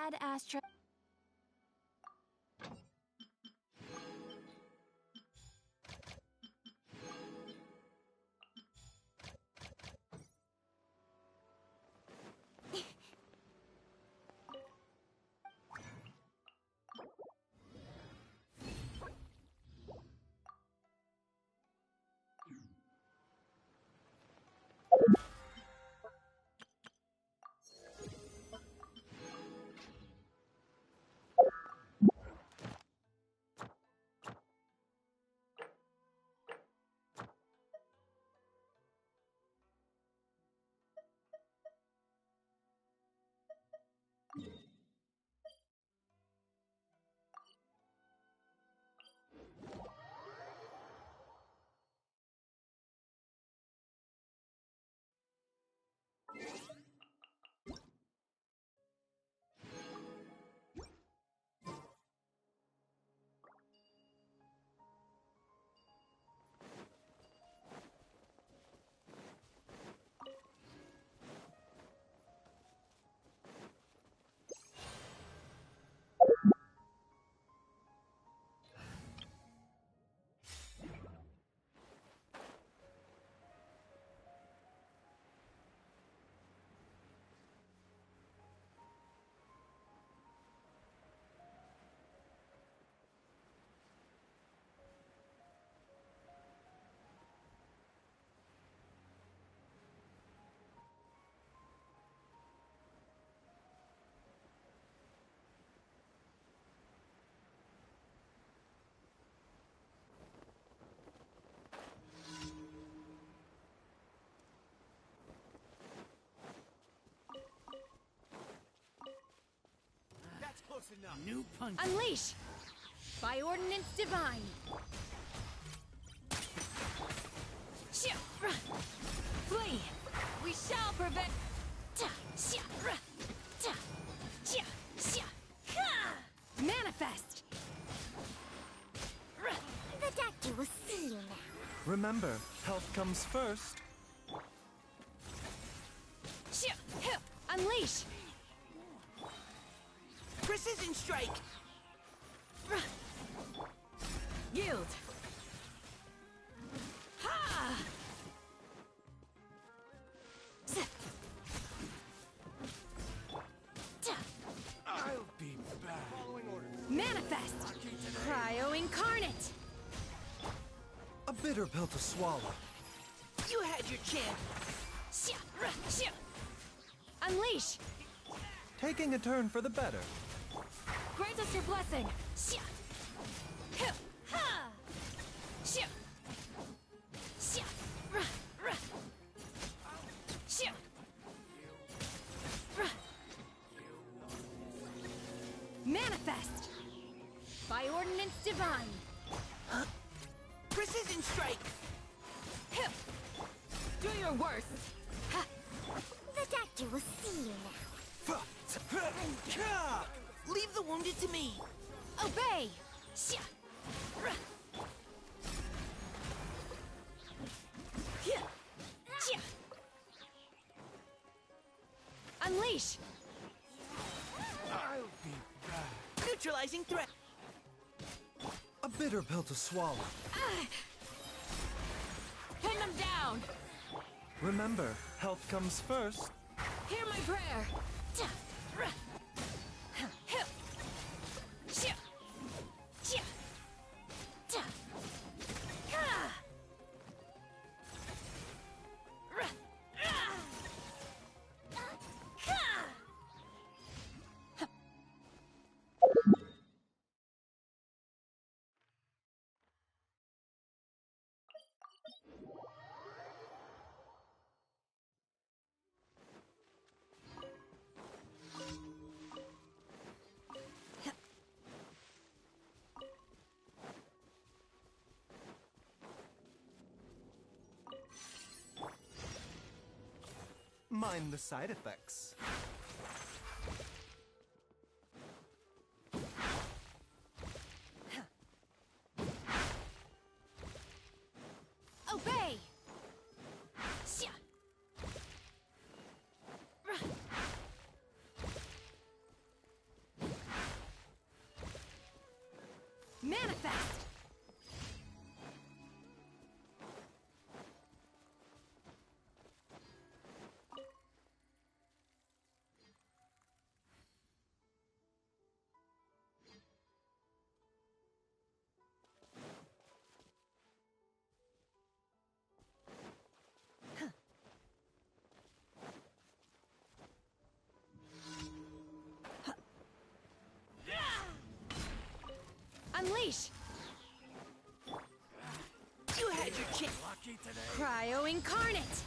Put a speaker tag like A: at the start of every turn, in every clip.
A: Ad Astra.
B: New punch.
A: Unleash! By ordinance divine! Flee! We shall prevent... Manifest!
C: The doctor will see you now.
D: Remember, health comes first.
A: Unleash!
B: Precision strike.
A: Yield! Ha!
B: I'll be back. Following orders.
A: Manifest! Cryo incarnate!
D: A bitter pill to swallow.
B: You had your chance.
A: Unleash!
D: Taking a turn for the better.
A: Grant us your blessing! Manifest! By ordinance divine!
B: Precision strike.
A: Do your worst!
C: The doctor will see you now.
B: Leave the wounded to me.
A: Obey! Unleash!
B: I'll be back. Neutralizing threat.
D: A bitter pill to swallow.
A: Pin them down!
D: Remember, health comes first.
A: Hear my prayer!
D: Mind the side effects.
A: Obey! Manifest! Unleash!
B: You had your chance.
E: Lucky today.
A: Cryo Incarnate!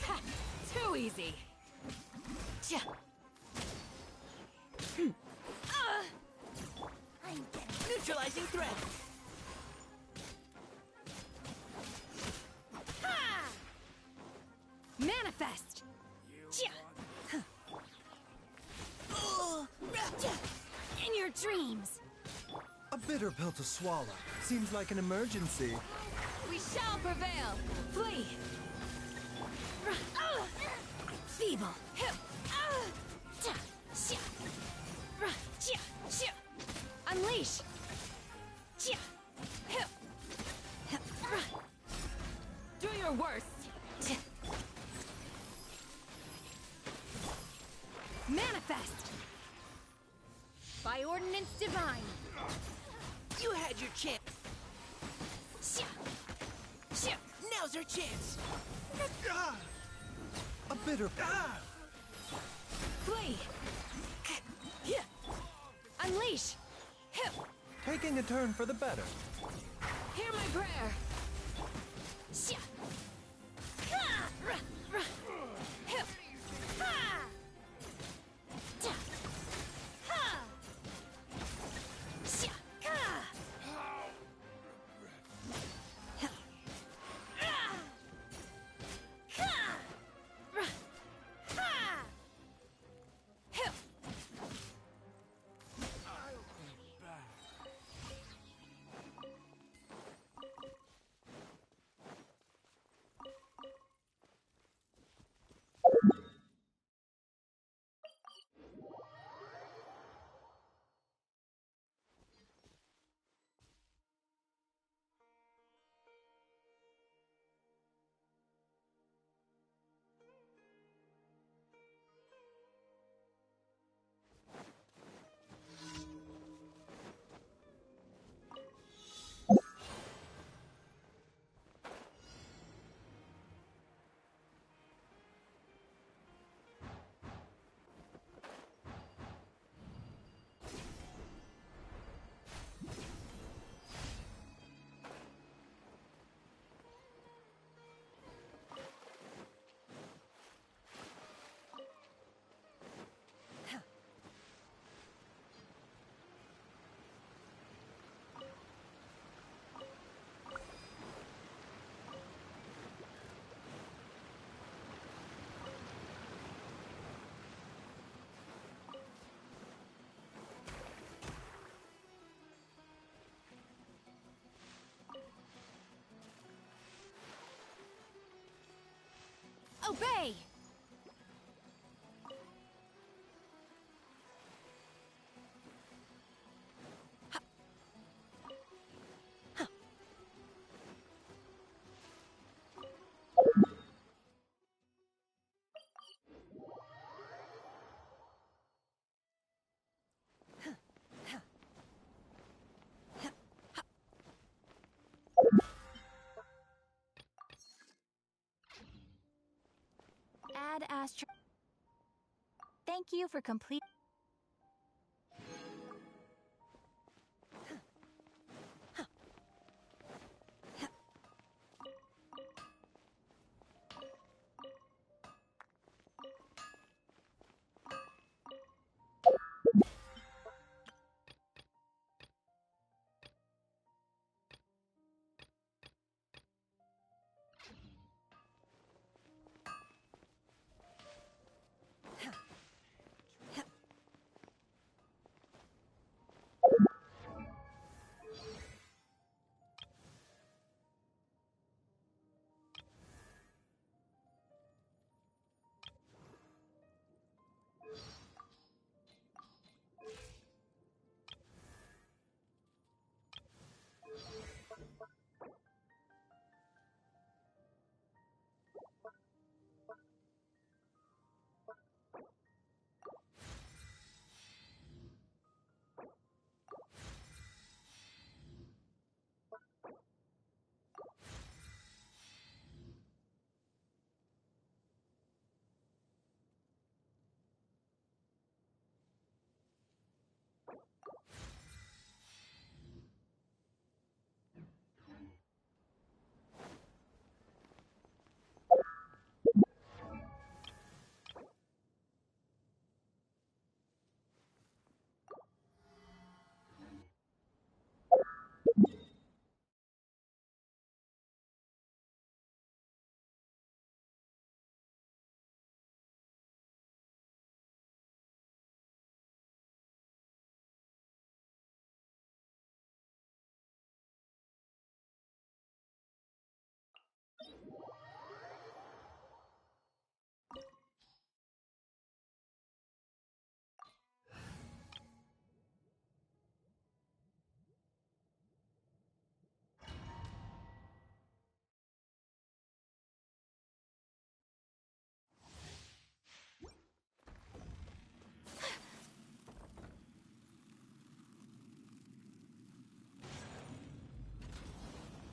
A: Ha! Too easy! Ja.
C: I'm getting
B: Neutralizing threat.
A: Manifest! Ja. In your dreams!
D: A bitter pill to swallow. Seems like an emergency.
A: We shall prevail! Flee! Feeble! Unleash! Do your worst! Manifest! By ordinance divine!
B: You had your chance. Now's our chance.
D: A bitter pill.
A: Flee! Unleash!
D: Taking a turn for the better.
A: Hear my prayer! Obey!
C: Ad Astra. Thank you for complete.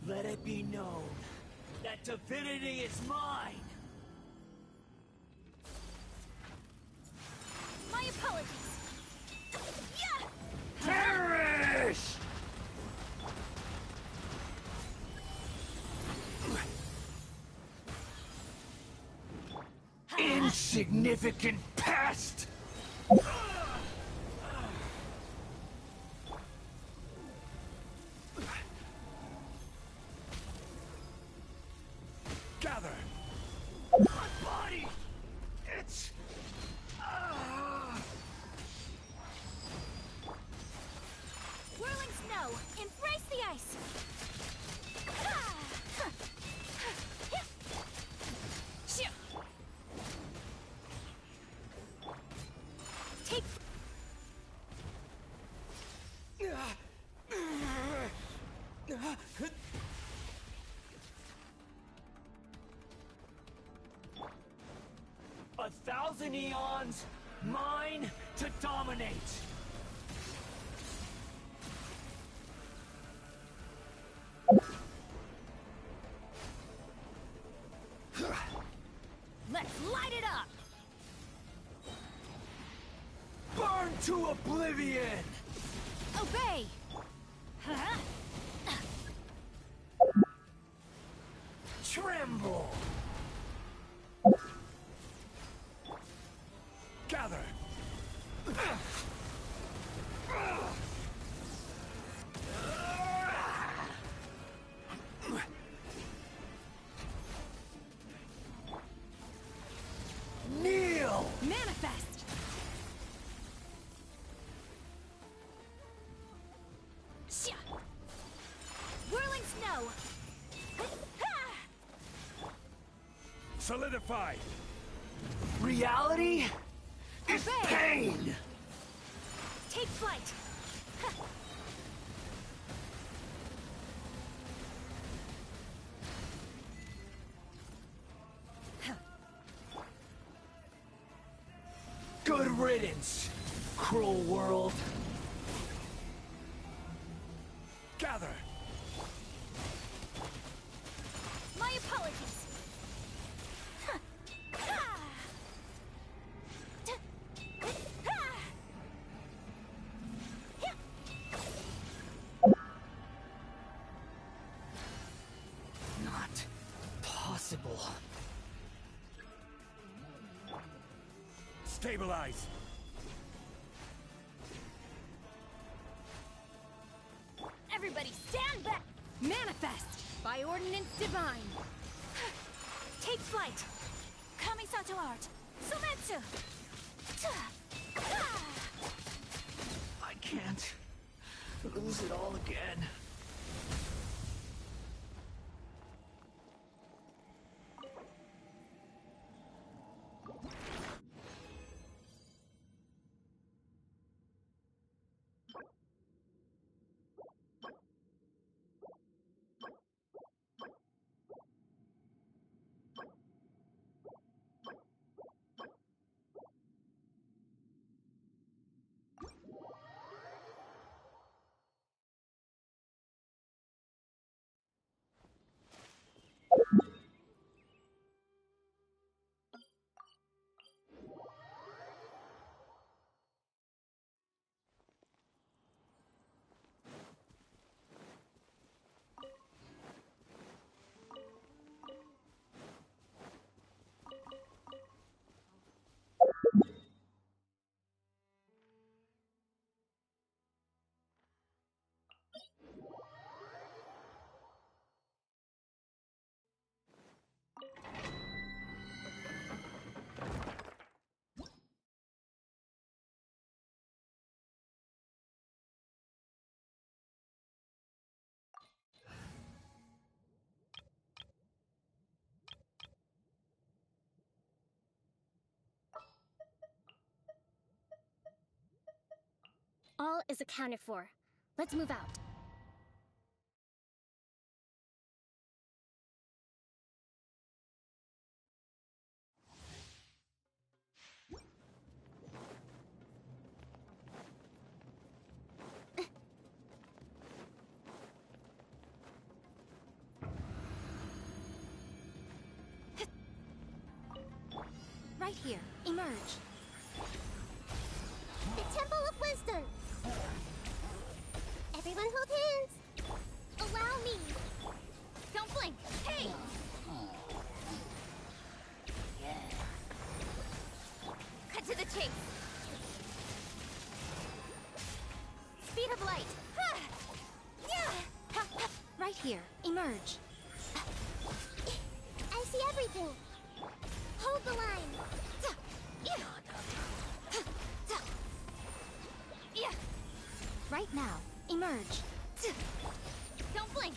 B: Let it be known that divinity is mine!
C: My apologies. Yeah!
B: Perish! Insignificant pest! Gather! My body! It's...
C: Whirling snow, embrace the ice. Take
B: 1,000 eons, mine to dominate!
C: Let's light it up!
B: Burn to oblivion!
A: Obey!
B: Tremble! Gather! Kneel!
A: Manifest!
C: Shia. Whirling snow!
B: Solidify! Reality is
A: Obey.
B: pain!
C: Take flight!
B: Good riddance, cruel world! Gather!
C: My apologies!
B: Not possible. Stabilize!
C: Everybody stand back!
A: Manifest! By ordinance divine!
C: Take flight! Kamisato art! Sumetsu!
B: I can't lose it all again.
C: All is accounted for. Let's move out. Right here. Emerge. The Temple of Wisdom. Everyone hold hands. Allow me.
A: Don't blink! Hey! Cut to the chase! Speed of light!
C: Right here. Emerge. I see everything. Hold the line. Right now. Emerge.
A: Don't blink!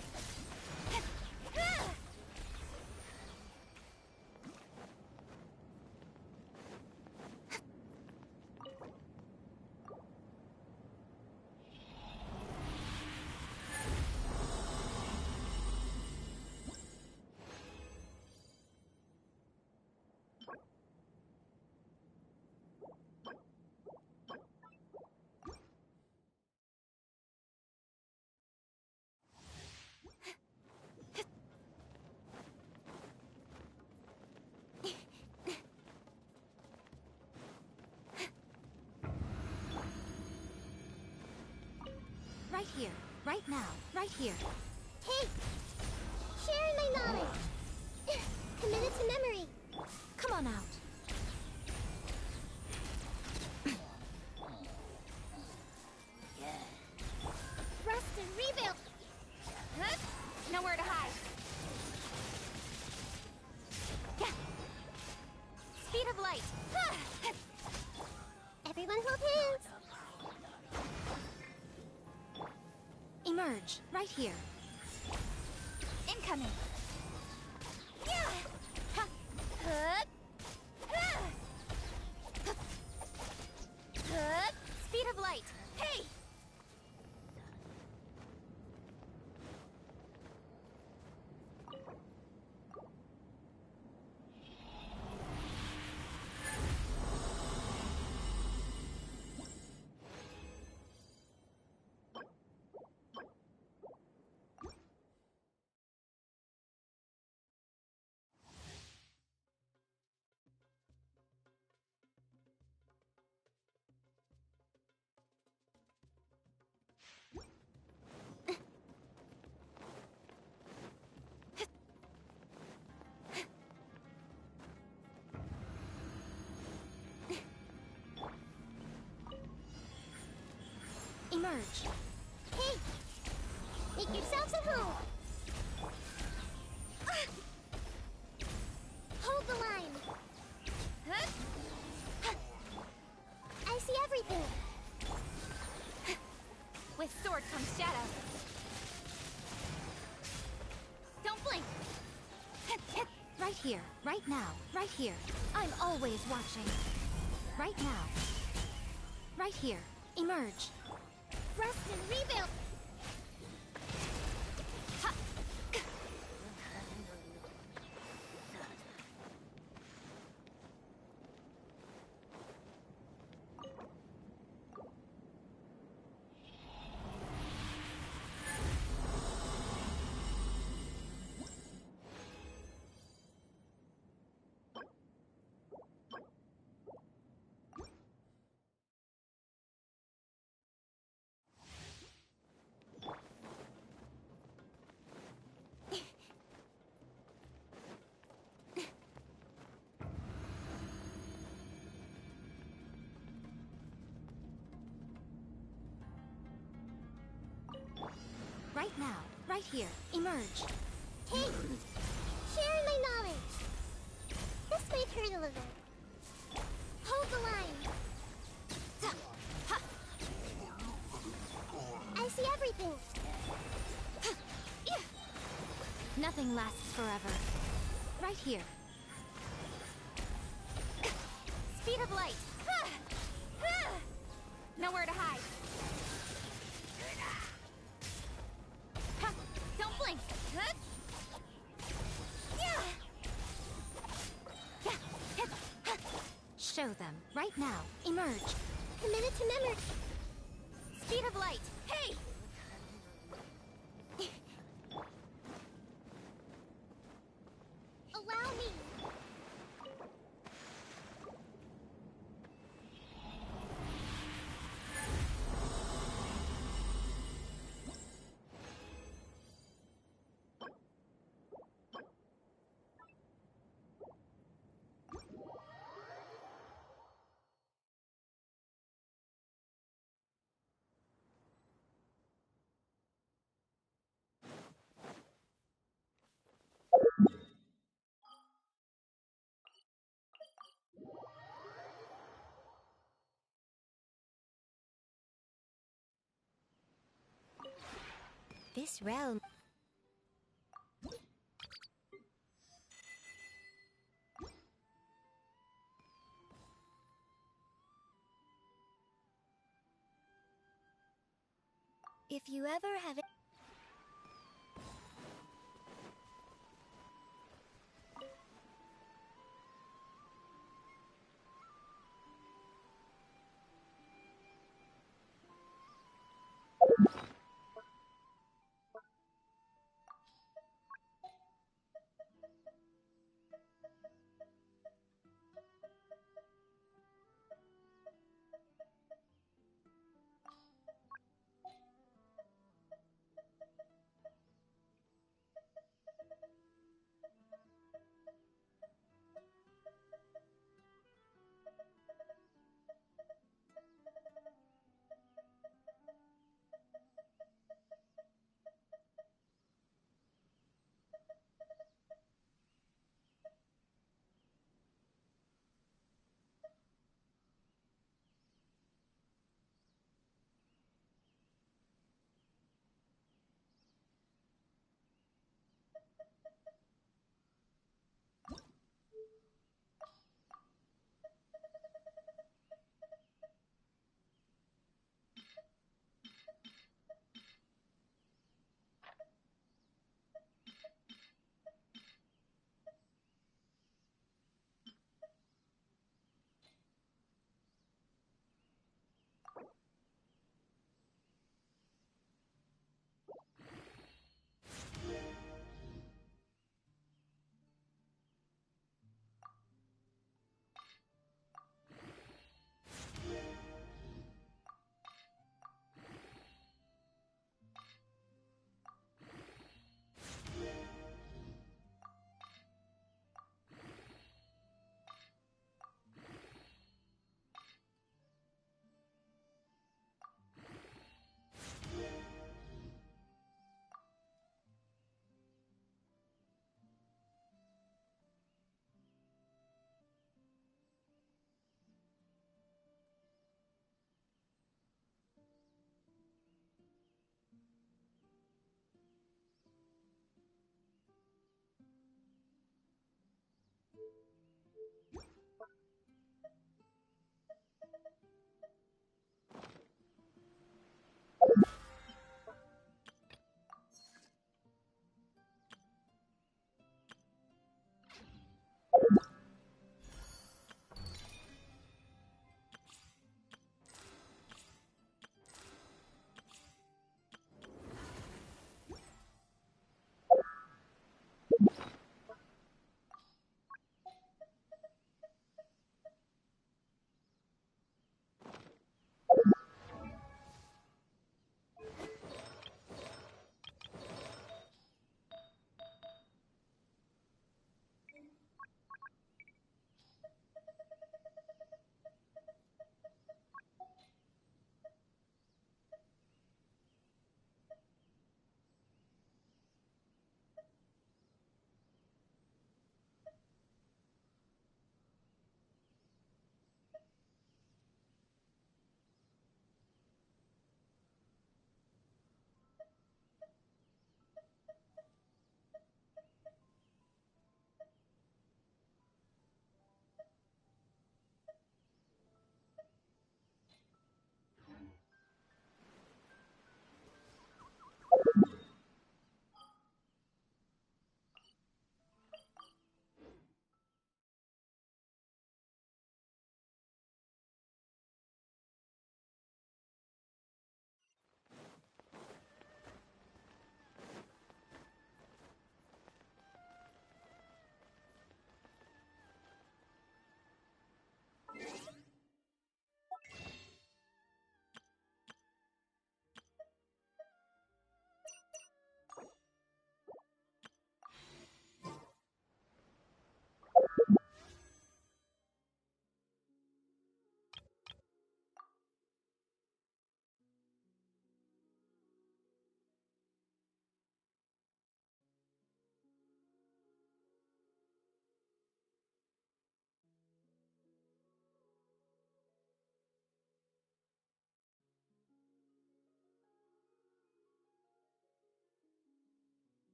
C: Right here. Right now. Right here. Hey! Sharing my knowledge. Committed to memory. Come on out. Rest and rebuild.
A: Huh? Nowhere to hide. Speed of light!
C: Everyone hold hands. Emerge. Right here.
A: Incoming! Speed of light! Hey!
C: Emerge. Hey! Make yourselves at home. Hold the line. I see everything.
A: With sword comes shadow. Don't blink!
C: Right here. Right now. Right here. I'm always watching. Right now. Right here. Emerge. Rest and rebuild. Right now. Right here. Emerge. Hey! Sharing my knowledge. This may hurt a little. Hold the line. I see everything. Nothing lasts forever. Right here.
A: Speed of light! Nowhere to hide. Don't blink!
C: Show them. Right now. Emerge. Committed to memory.
A: Speed of light! Hey!
C: Allow me. This realm. If you ever have it.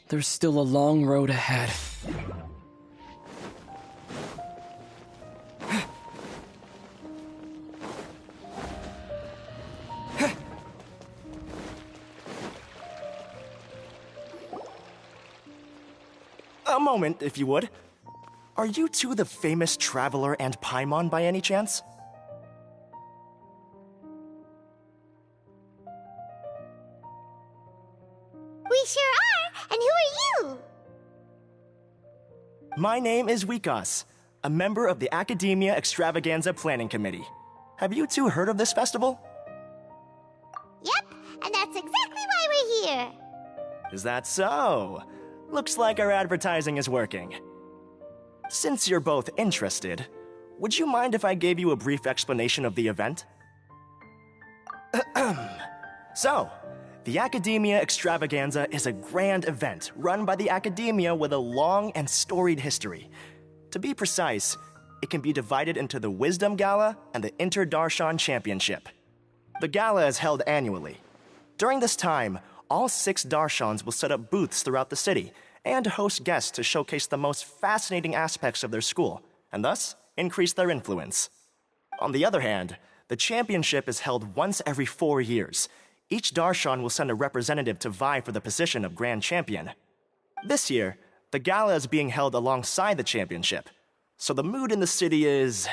E: There's still a long road ahead.
F: A moment, if you would. Are you two the famous Traveler and Paimon by any chance?
C: We sure are! And who are you?
F: My name is Wikas, a member of the Academia Extravaganza Planning Committee. Have you two heard of this festival?
C: Yep, and that's exactly why we're here.
F: Is that so? Looks like our advertising is working. Since you're both interested, would you mind if I gave you a brief explanation of the event? So, the Academia Extravaganza is a grand event run by the Academia with a long and storied history. To be precise, it can be divided into the Wisdom Gala and the Inter-Darshan Championship. The gala is held annually. During this time, all 6 Darshans will set up booths throughout the city and host guests to showcase the most fascinating aspects of their school, and thus increase their influence. On the other hand, the championship is held once every 4 years. Each Darshan will send a representative to vie for the position of Grand Champion. This year, the gala is being held alongside the championship, so the mood in the city is,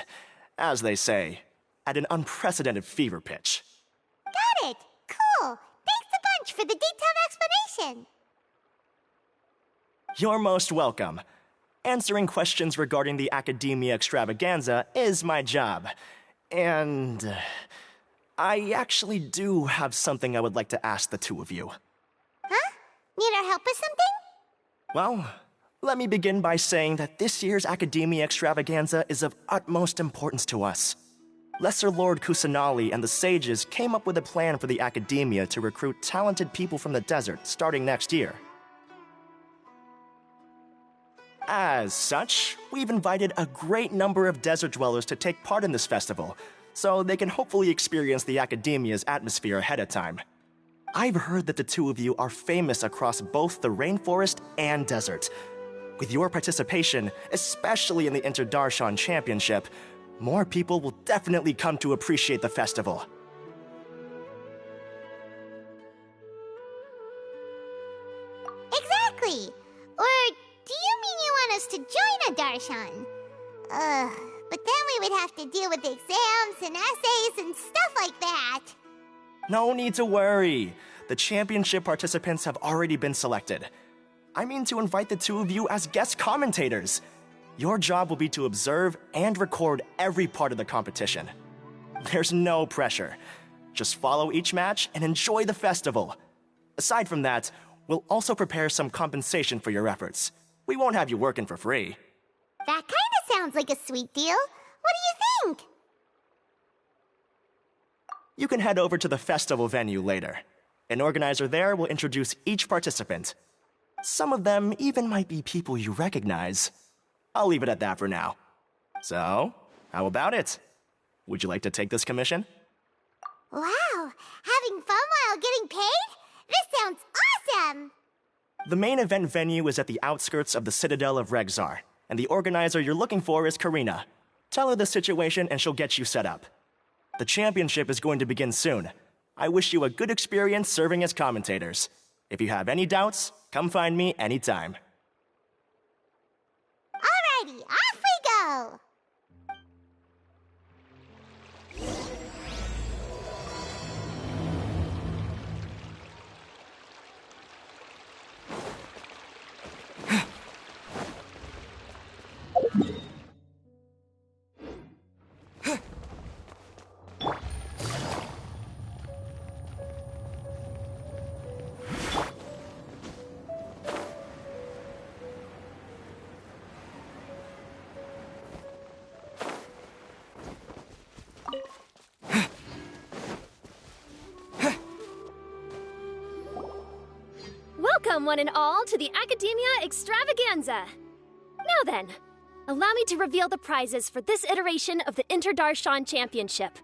F: as they say, at an unprecedented fever pitch.
C: Got it! Cool! Thanks a bunch for the detailed explanation!
F: You're most welcome. Answering questions regarding the Academia Extravaganza is my job. And I actually do have something I would like to ask the two of you.
C: Huh? Need our help with something?
F: Well, let me begin by saying that this year's Academia Extravaganza is of utmost importance to us. Lesser Lord Kusanali and the sages came up with a plan for the Academia to recruit talented people from the desert starting next year. As such, we've invited a great number of desert dwellers to take part in this festival, so they can hopefully experience the Academia's atmosphere ahead of time. I've heard that the two of you are famous across both the rainforest and desert. With your participation, especially in the Inter-Darshan Championship, more people will definitely come to appreciate the festival.
C: Exactly! Or do you mean you want us to join a Darshan? But then we would have to deal with exams and essays and stuff like that.
F: No need to worry. The championship participants have already been selected. I mean to invite the two of you as guest commentators. Your job will be to observe and record every part of the competition. There's no pressure. Just follow each match and enjoy the festival. Aside from that, we'll also prepare some compensation for your efforts. We won't have you working for free.
C: That kinda sounds like a sweet deal. What do you think?
F: You can head over to the festival venue later. An organizer there will introduce each participant. Some of them even might be people you recognize. I'll leave it at that for now. So, how about it? Would you like to take this commission?
C: Wow, having fun while getting paid? This sounds awesome!
F: The main event venue is at the outskirts of the Citadel of Regzar, and the organizer you're looking for is Karina. Tell her the situation and she'll get you set up. The championship is going to begin soon. I wish you a good experience serving as commentators. If you have any doubts, come find me anytime.
C: Alrighty, off we go!
G: Welcome, one and all, to the Academia Extravaganza! Now then, allow me to reveal the prizes for this iteration of the Inter-Darshan Championship.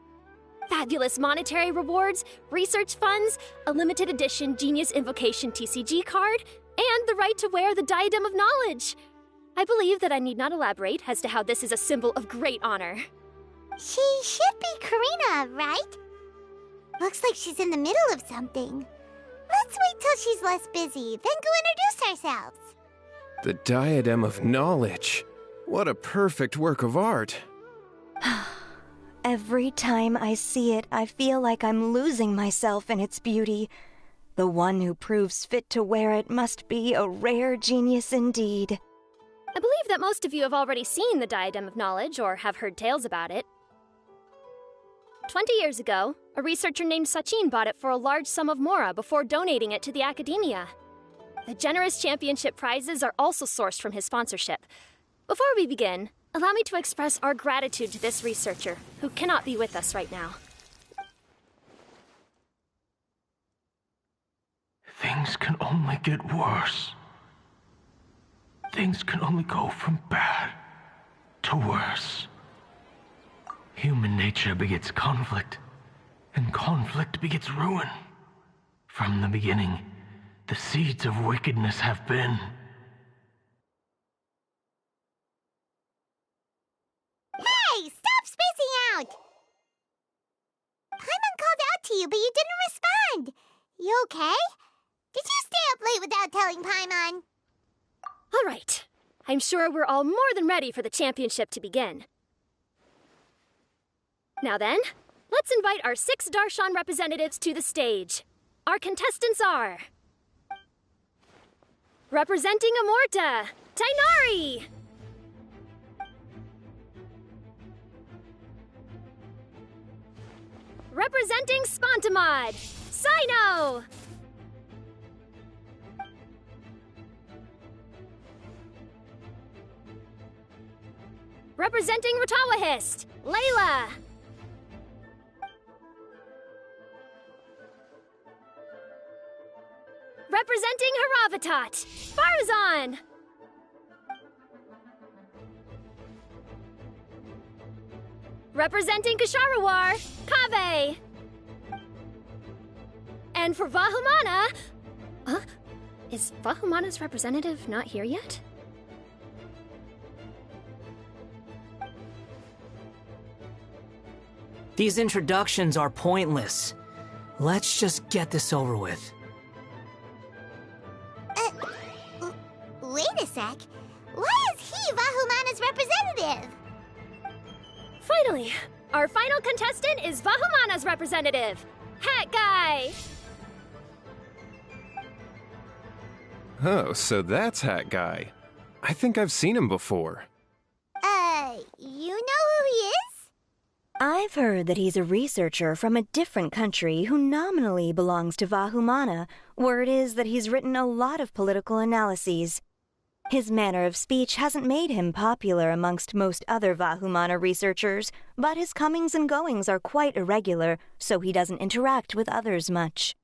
G: Fabulous monetary rewards, research funds, a limited edition Genius Invocation TCG card, and the right to wear the Diadem of Knowledge. I believe that I need not elaborate as to how this is a symbol of great honor.
C: She should be Karina, right? Looks like she's in the middle of something. Let's wait till she's less busy, then go introduce ourselves.
H: The Diadem of Knowledge. What a perfect work of art.
I: Every time I see it, I feel like I'm losing myself in its beauty. The one who proves fit to wear it must be a rare genius indeed.
G: I believe that most of you have already seen the Diadem of Knowledge or have heard tales about it. 20 years ago, a researcher named Sachin bought it for a large sum of mora before donating it to the Academia. The generous championship prizes are also sourced from his sponsorship. Before we begin, allow me to express our gratitude to this researcher, who cannot be with us right now.
J: Things can only get worse. Things can only go from bad to worse. Human nature begets conflict, and conflict begets ruin. From the beginning, the seeds of wickedness have been.
C: Hey, stop spacing out! Paimon called out to you, but you didn't respond. You okay? Did you stay up late without telling Paimon?
G: All right. I'm sure we're all more than ready for the championship to begin. Now then, let's invite our 6 Darshan representatives to the stage. Our contestants are... representing Amorta, Tainari! Representing Spontamod, Sino! Representing Ratawahist, Layla! Representing Haravatat, Farazan! Representing Kasharawar, Kaveh! And for Vahumana... Is Vahumana's representative not here yet?
B: These introductions are pointless. Let's just get this over with.
C: Wait a sec. Why is he Vahumana's representative?
G: Finally, our final contestant is Vahumana's representative, Hat Guy!
H: Oh, so that's Hat Guy. I think I've seen him before.
C: You know who he is?
I: I've heard that he's a researcher from a different country who nominally belongs to Vahumana. Word is that he's written a lot of political analyses. His manner of speech hasn't made him popular amongst most other Vahumana researchers, but his comings and goings are quite irregular, so he doesn't interact with others much.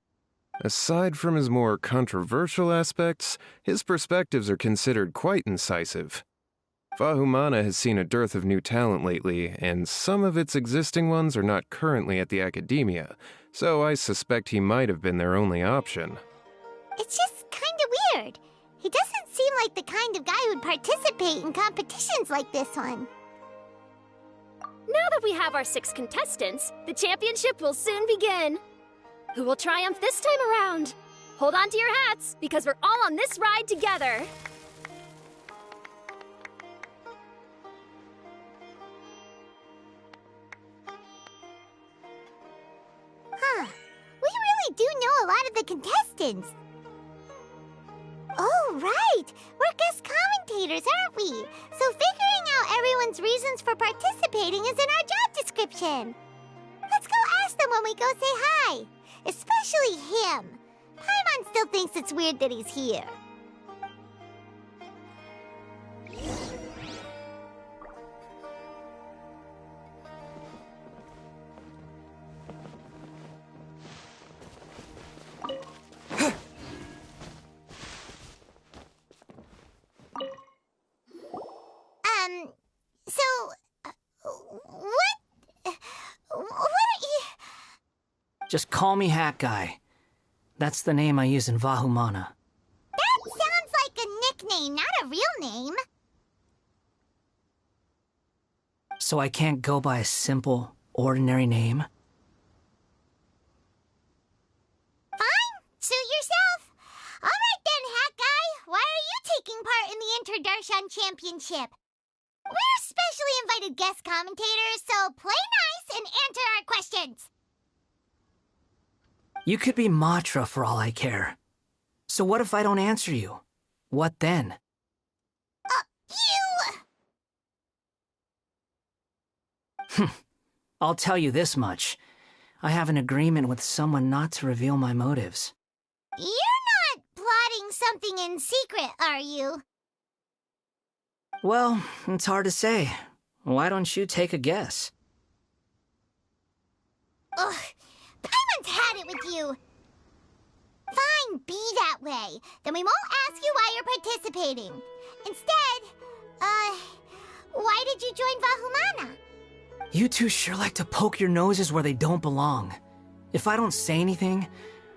H: Aside from his more controversial aspects, his perspectives are considered quite incisive. Vahumana has seen a dearth of new talent lately, and some of its existing ones are not currently at the Academia, so I suspect he might have been their only option.
C: It's just kinda weird. He doesn't seem like the kind of guy who'd participate in competitions like this one.
G: Now that we have our 6 contestants, the championship will soon begin. Who will triumph this time around? Hold on to your hats, because we're all on this ride together.
C: Huh. We really do know a lot of the contestants. Oh, right! We're guest commentators, aren't we? So figuring out everyone's reasons for participating is in our job description. Let's go ask them when we go say hi. Especially him. Paimon still thinks it's weird that he's here. So, what are you...
B: Just call me Hat Guy. That's the name I use in Vahumana.
C: That sounds like a nickname, not a real name.
B: So I can't go by a simple, ordinary name?
C: Fine, suit yourself. Alright then, Hat Guy, why are you taking part in the Interdarshan Championship? We're specially invited guest commentators, so play nice and answer our questions.
B: You could be Matra for all I care. So what if I don't answer you? What then? I'll tell you this much. I have an agreement with someone not to reveal my motives.
C: You're not plotting something in secret, are you?
B: Well, it's hard to say. Why don't you take a guess?
C: Ugh, Paimon's had it with you. Fine, be that way. Then we won't ask you why you're participating. Instead, why did you join Vahumana?
B: You two sure like to poke your noses where they don't belong. If I don't say anything,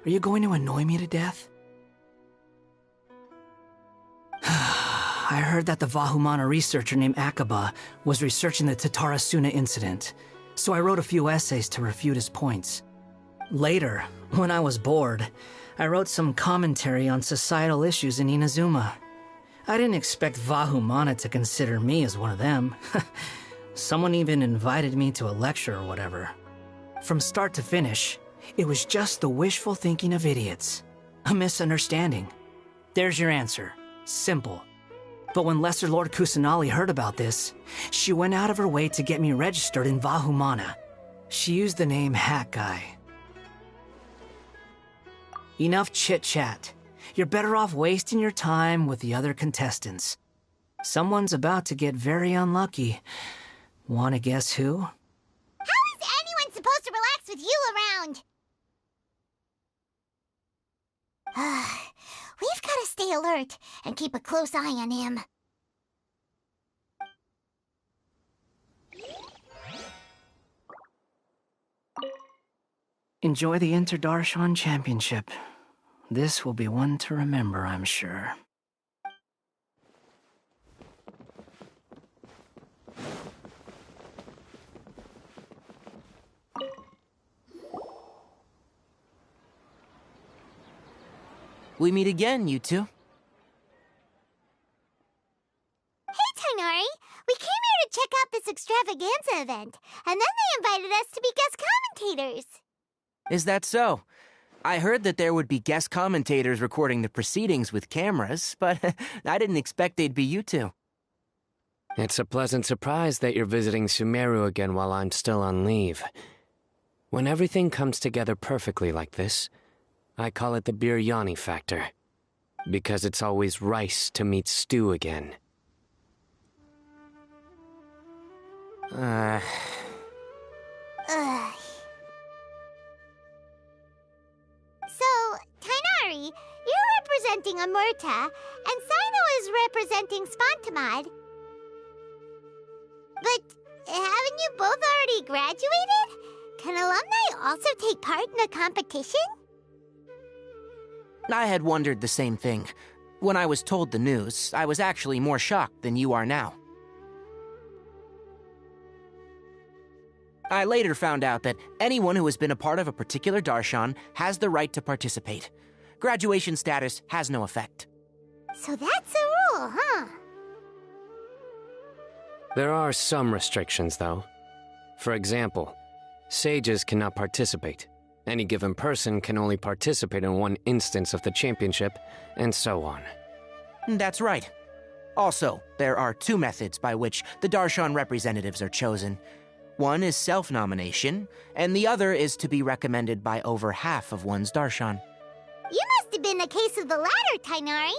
B: are you going to annoy me to death? I heard that the Vahumana researcher named Akaba was researching the Tatarasuna incident, so I wrote a few essays to refute his points. Later, when I was bored, I wrote some commentary on societal issues in Inazuma. I didn't expect Vahumana to consider me as one of them. Someone even invited me to a lecture or whatever. From start to finish, it was just the wishful thinking of idiots. A misunderstanding. There's your answer. Simple. But when Lesser Lord Kusanali heard about this, she went out of her way to get me registered in Vahumana. She used the name Hat Guy. Enough chit-chat. You're better off wasting your time with the other contestants. Someone's about to get very unlucky. Wanna guess who?
C: How is anyone supposed to relax with you around? We've got to stay alert and keep a close eye on him.
B: Enjoy the Interdarshan Championship. This will be one to remember, I'm sure.
K: We meet again, you two.
C: Hey, Tainari! We came here to check out this extravaganza event, and then they invited us to be guest commentators.
K: Is that so? I heard that there would be guest commentators recording the proceedings with cameras, but I didn't expect they'd be you two.
E: It's a pleasant surprise that you're visiting Sumeru again while I'm still on leave. When everything comes together perfectly like this, I call it the biryani factor. Because it's always rice to meet stew again.
C: Ugh. So, Tainari, you're representing Amurta, and Sino is representing Spantamad. But haven't you both already graduated? Can alumni also take part in the competition?
K: I had wondered the same thing. When I was told the news, I was actually more shocked than you are now. I later found out that anyone who has been a part of a particular darshan has the right to participate. Graduation status has no effect.
C: So that's a rule, huh?
E: There are some restrictions, though. For example, sages cannot participate. Any given person can only participate in one instance of the championship, and so on.
K: That's right. Also, there are two methods by which the darshan representatives are chosen. One is self-nomination, and the other is to be recommended by over half of one's darshan.
C: You must have been a case of the latter, Tainari.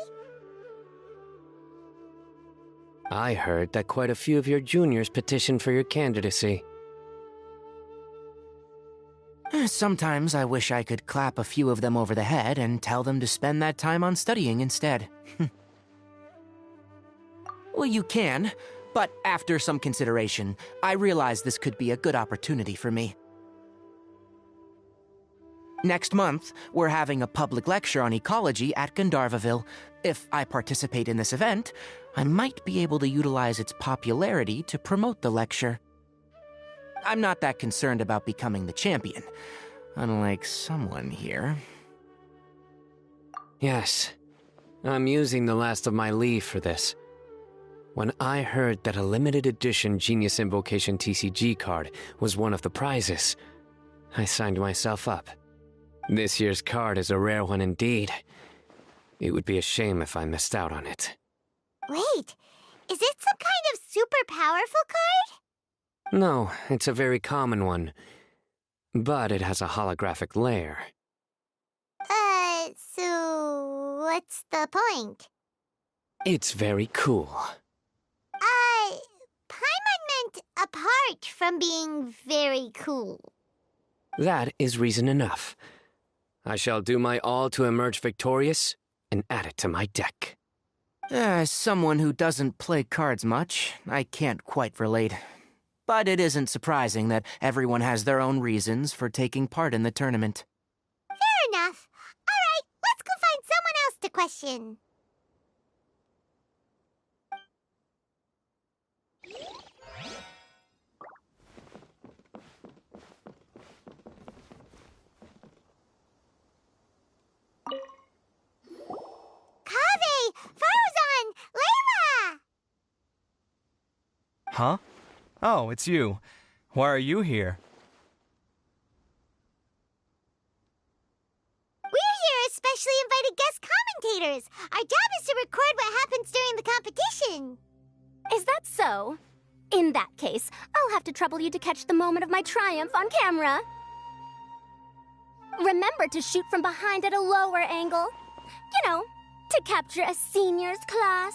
E: I heard that quite a few of your juniors petitioned for your candidacy.
K: Sometimes I wish I could clap a few of them over the head and tell them to spend that time on studying instead. Well, you can, But after some consideration, I realized this could be a good opportunity for me. Next month, we're having a public lecture on ecology at Gandharvaville. If I participate in this event, I might be able to utilize its popularity to promote the lecture. I'm not that concerned about becoming the champion, unlike someone here.
E: Yes, I'm using the last of my leave for this. When I heard that a limited edition Genius Invocation TCG card was one of the prizes, I signed myself up. This year's card is a rare one indeed. It would be a shame if I missed out on it.
C: Wait, is it some kind of super powerful card?
E: No, it's a very common one. But it has a holographic layer.
C: So what's the point?
E: It's very cool.
C: Paimon meant apart from being very cool.
E: That is reason enough. I shall do my all to emerge victorious and add it to my deck.
K: As someone who doesn't play cards much, I can't quite relate. But it isn't surprising that everyone has their own reasons for taking part in the tournament.
C: Fair enough. All right, let's go find someone else to question. Kaveh! Faruzan! Layla!
L: Huh? Oh, it's you. Why are you here?
C: We're here as specially invited guest commentators. Our job is to record what happens during the competition.
G: Is that so? In that case, I'll have to trouble you to catch the moment of my triumph on camera. Remember to shoot from behind at a lower angle. You know, to capture a seniors class.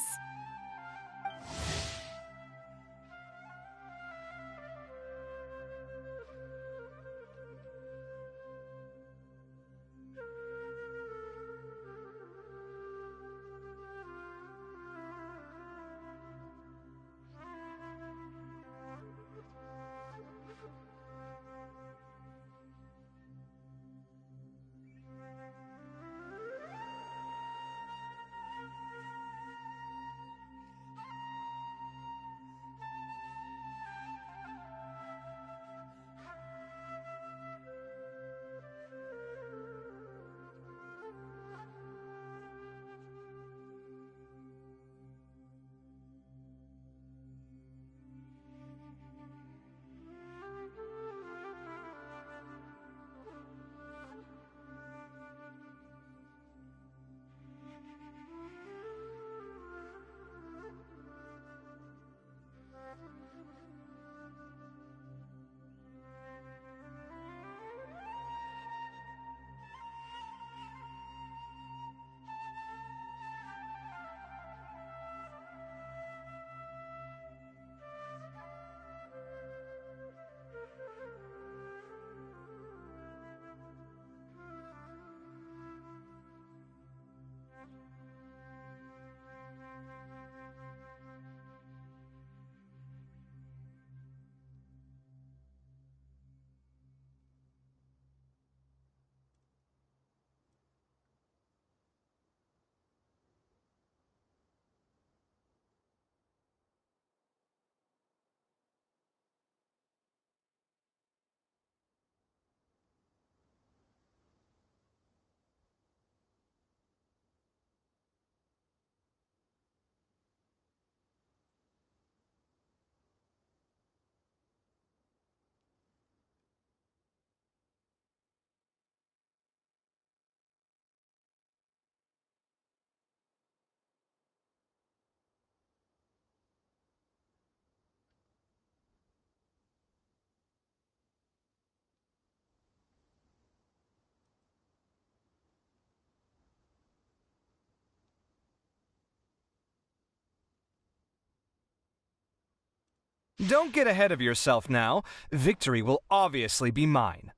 L: Don't get ahead of yourself now. Victory will obviously be mine.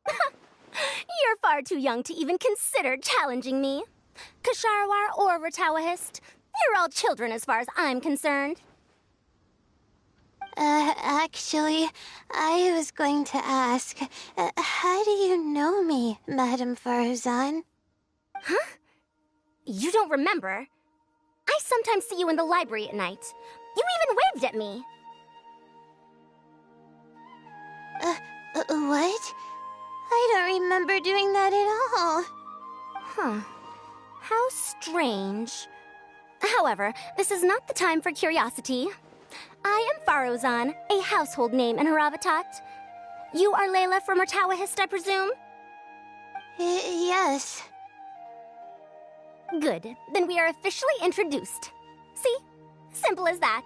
G: You're far too young to even consider challenging me. Kasharwar or Ratawahist, you're all children as far as I'm concerned.
C: Actually, I was going to ask, how do you know me, Madame Faruzan?
G: Huh? You don't remember? I sometimes see you in the library at night. You even waved at me.
C: What? I don't remember doing that at all.
G: Huh. How strange. However, this is not the time for curiosity. I am Faruzan, a household name in Haravatat. You are Layla from Murtawahist, I presume?
C: Yes.
G: Good. Then we are officially introduced. See? Simple as that.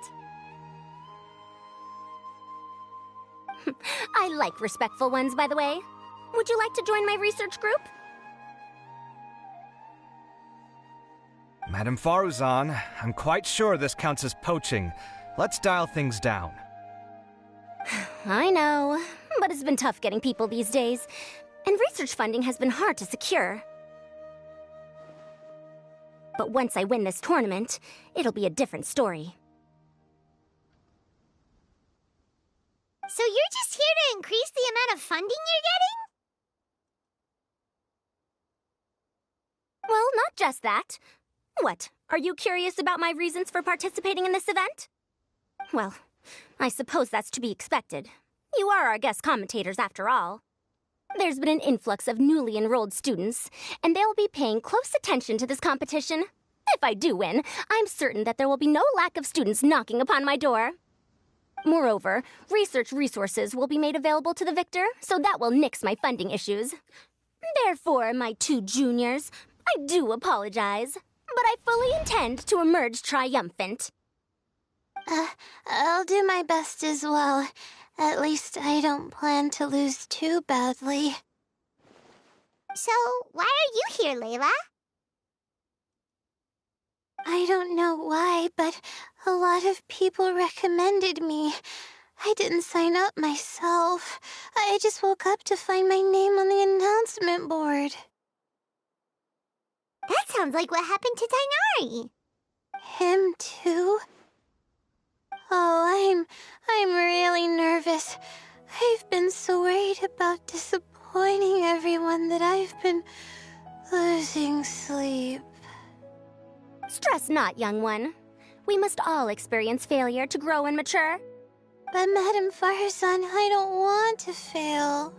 G: I like respectful ones, by the way. Would you like to join my research group?
L: Madame Faruzan, I'm quite sure this counts as poaching. Let's dial things down.
G: I know, but it's been tough getting people these days, and research funding has been hard to secure. But once I win this tournament, it'll be a different story.
C: So you're just here to increase the amount of funding you're getting?
G: Well, not just that. What, are you curious about my reasons for participating in this event? Well, I suppose that's to be expected. You are our guest commentators, after all. There's been an influx of newly enrolled students, and they'll be paying close attention to this competition. If I do win, I'm certain that there will be no lack of students knocking upon my door. Moreover, research resources will be made available to the victor, so that will nix my funding issues. Therefore, my two juniors, I do apologize, but I fully intend to emerge triumphant.
C: I'll do my best as well. At least I don't plan to lose too badly. So, why are you here, Layla? I don't know why, but a lot of people recommended me. I didn't sign up myself. I just woke up to find my name on the announcement board. That sounds like what happened to Dainari. Him too? Oh, I'm really nervous. I've been so worried about disappointing everyone that I've been losing sleep.
G: Stress not, young one. We must all experience failure to grow and mature.
C: But Madame Faruzan, I don't want to fail.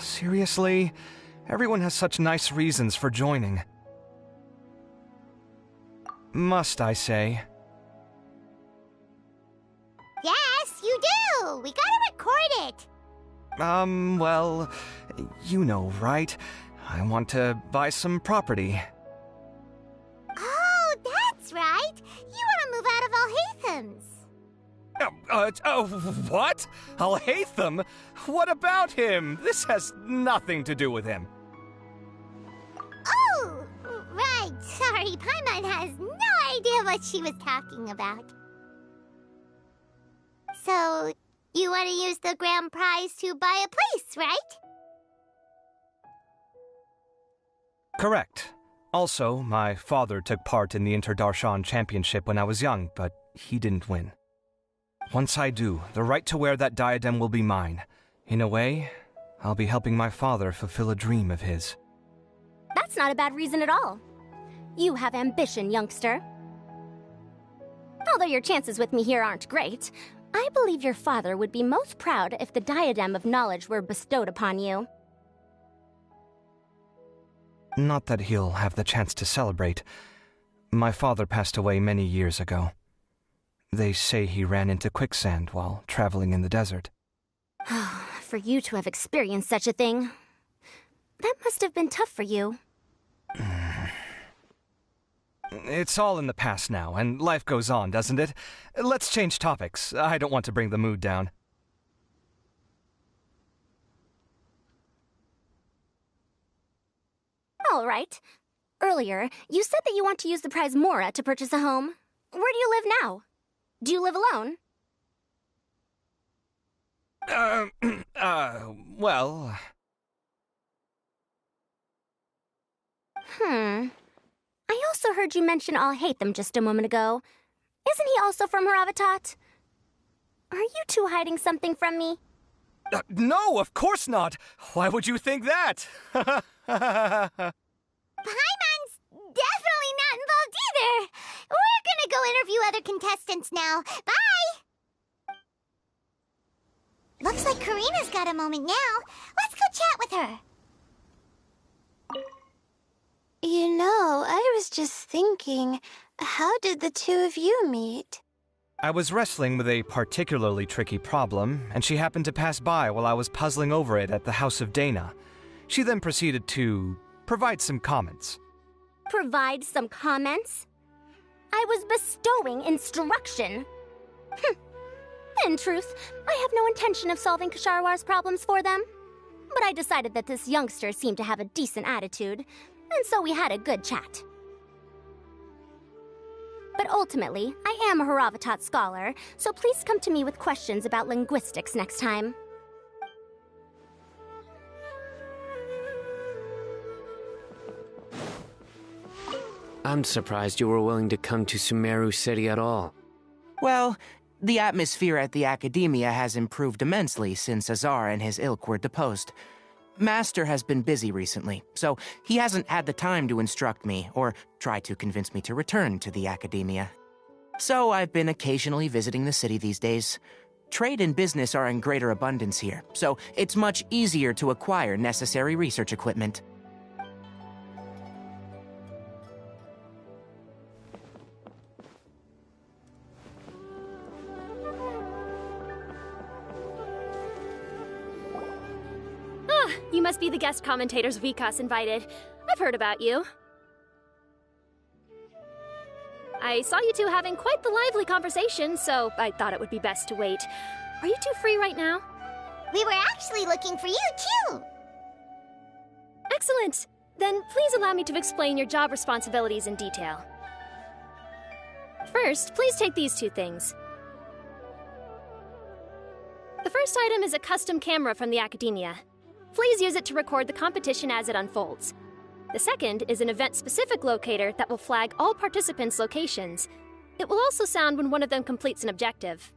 L: Seriously? Everyone has such nice reasons for joining. Must I say?
C: Yes, you do! We gotta record it!
L: Well, you know, right? I want to buy some property.
C: Oh, that's right! You want to move out of Alhatham's.
L: What? Alhaitham? What about him? This has nothing to do with him.
C: Oh, right. Sorry, Paimon has no idea what she was talking about. So, you want to use the grand prize to buy a place, right?
L: Correct. Also, my father took part in the Inter-Darshan Championship when I was young, but he didn't win. Once I do, the right to wear that diadem will be mine. In a way, I'll be helping my father fulfill a dream of his.
G: That's not a bad reason at all. You have ambition, youngster. Although your chances with me here aren't great, I believe your father would be most proud if the diadem of knowledge were bestowed upon you.
L: Not that he'll have the chance to celebrate. My father passed away many years ago. They say he ran into quicksand while traveling in the desert.
G: For you to have experienced such a thing, that must have been tough for you.
L: It's all in the past now, and life goes on, doesn't it? Let's change topics. I don't want to bring the mood down.
G: All right. Earlier, you said that you want to use the prize Mora to purchase a home. Where do you live now? Do you live alone?
L: Well...
G: I also heard you mention Alhaitham just a moment ago. Isn't he also from Haravatat? Are you two hiding something from me?
L: No, of course not! Why would you think that?
C: Paimon's definitely not involved either. We're gonna go interview other contestants now. Bye! Looks like Karina's got a moment now. Let's go chat with her.
M: You know, I was just thinking, how did the two of you meet?
L: I was wrestling with a particularly tricky problem, and she happened to pass by while I was puzzling over it at the House of Dana. She then proceeded to provide some comments.
G: Provide some comments? I was bestowing instruction. In truth, I have no intention of solving Ksharowar's problems for them. But I decided that this youngster seemed to have a decent attitude, and so we had a good chat. But ultimately, I am a Haravatat scholar, so please come to me with questions about linguistics next time.
E: I'm surprised you were willing to come to Sumeru City at all.
K: Well, the atmosphere at the Academia has improved immensely since Azar and his ilk were deposed. Master has been busy recently, so he hasn't had the time to instruct me or try to convince me to return to the Academia. So I've been occasionally visiting the city these days. Trade and business are in greater abundance here, so it's much easier to acquire necessary research equipment.
G: You must be the guest commentators Vikas invited. I've heard about you. I saw you two having quite the lively conversation, so I thought it would be best to wait. Are you two free right now?
C: We were actually looking for you, too.
G: Excellent. Then please allow me to explain your job responsibilities in detail. First, please take these two things. The first item is a custom camera from the Academia. Please use it to record the competition as it unfolds. The second is an event-specific locator that will flag all participants' locations. It will also sound when one of them completes an objective.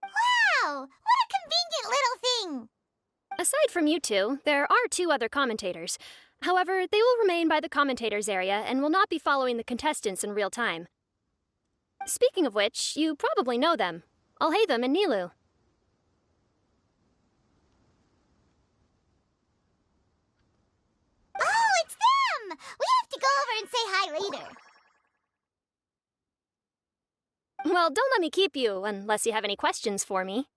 C: Wow! What a convenient little thing!
G: Aside from you two, there are two other commentators. However, they will remain by the commentators area and will not be following the contestants in real time. Speaking of which, you probably know them. Alhaitham and Nilu.
C: Oh, it's them! We have to go over and say hi later.
G: Well, don't let me keep you, unless you have any questions for me.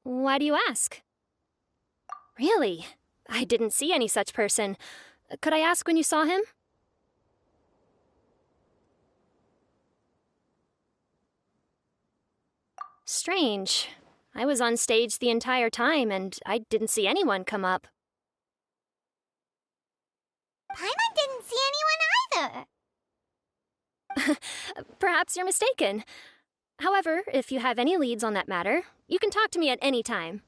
G: Why do you ask? Really? I didn't see any such person. Could I ask when you saw him? Strange. I was on stage the entire time, and I didn't see anyone come up.
C: Paimon didn't see anyone either.
G: Perhaps you're mistaken. However, if you have any leads on that matter, you can talk to me at any time.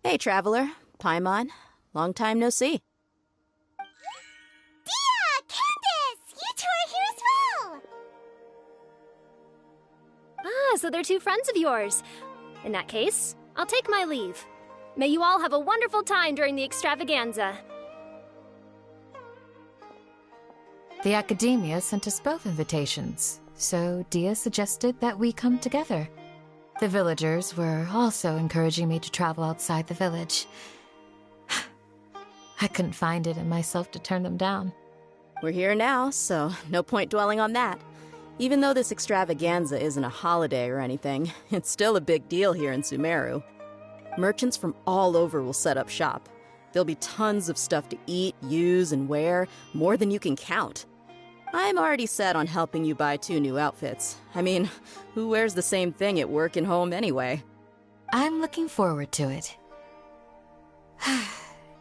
N: Hey, Traveler. Paimon. Long time no see.
C: Dia! Candace! You two are here as well!
G: Ah, so they're two friends of yours. In that case, I'll take my leave. May you all have a wonderful time during the extravaganza.
O: The Academia sent us both invitations, so Dia suggested that we come together. The villagers were also encouraging me to travel outside the village. I couldn't find it in myself to turn them down.
N: We're here now, so no point dwelling on that. Even though this extravaganza isn't a holiday or anything, it's still a big deal here in Sumeru. Merchants from all over will set up shop. There'll be tons of stuff to eat, use, and wear, more than you can count. I'm already set on helping you buy 2 new outfits. I mean, who wears the same thing at work and home anyway?
O: I'm looking forward to it.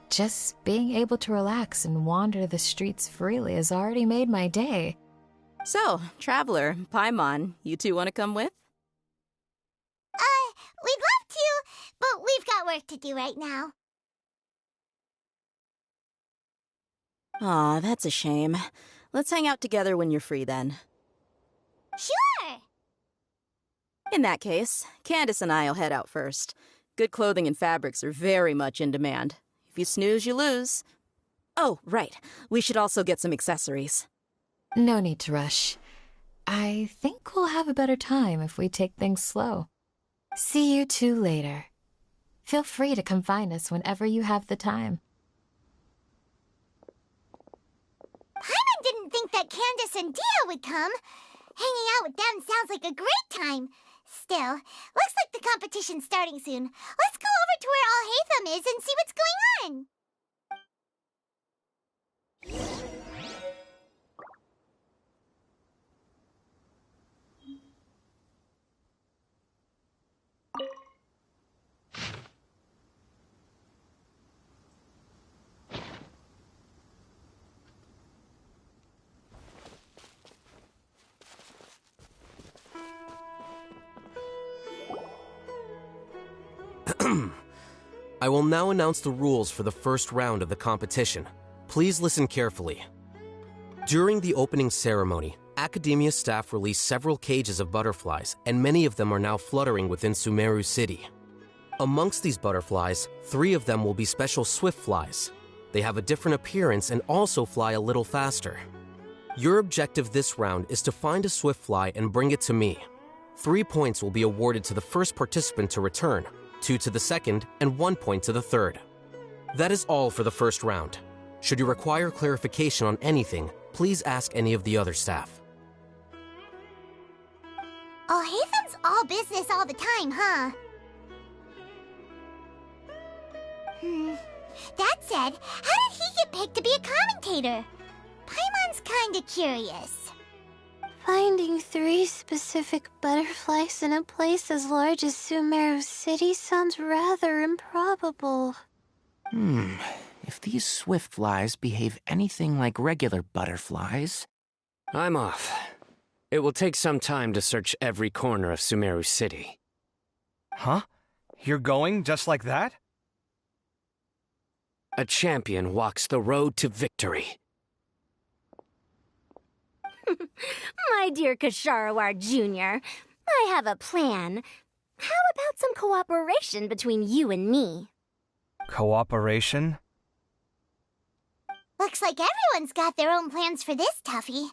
O: Just being able to relax and wander the streets freely has already made my day.
N: So, Traveler, Paimon, you two want to come with?
C: We'd love to, but we've got work to do right now.
N: Aw, that's a shame. Let's hang out together when you're free then.
C: Sure!
N: In that case, Candace and I'll head out first. Good clothing and fabrics are very much in demand. If you snooze, you lose. Oh, right. We should also get some accessories.
O: No need to rush. I think we'll have a better time if we take things slow. See you two later. Feel free to come find us whenever you have the time.
C: Paimon didn't think that Candace and Dia would come. Hanging out with them sounds like a great time. Still, looks like the competition's starting soon. Let's go over to where Alhaitham is and see what's going on.
P: I will now announce the rules for the first round of the competition. Please listen carefully. During the opening ceremony, Academia staff released several cages of butterflies, and many of them are now fluttering within Sumeru City. Amongst these butterflies, 3 of them will be special swift flies. They have a different appearance and also fly a little faster. Your objective this round is to find a swift fly and bring it to me. 3 points will be awarded to the first participant to return, 2 to the second, and 1 point to the third. That is all for the first round. Should you require clarification on anything, please ask any of the other staff.
C: Alhaitham's all business all the time, huh? That said, how did he get picked to be a commentator? Paimon's kinda curious.
M: Finding 3 specific butterflies in a place as large as Sumeru City sounds rather improbable.
K: If these swift flies behave anything like regular butterflies...
E: I'm off. It will take some time to search every corner of Sumeru City.
L: Huh? You're going just like that?
E: A champion walks the road to victory.
G: My dear Kasharawar Jr., I have a plan. How about some cooperation between you and me?
L: Cooperation?
C: Looks like everyone's got their own plans for this, Tuffy.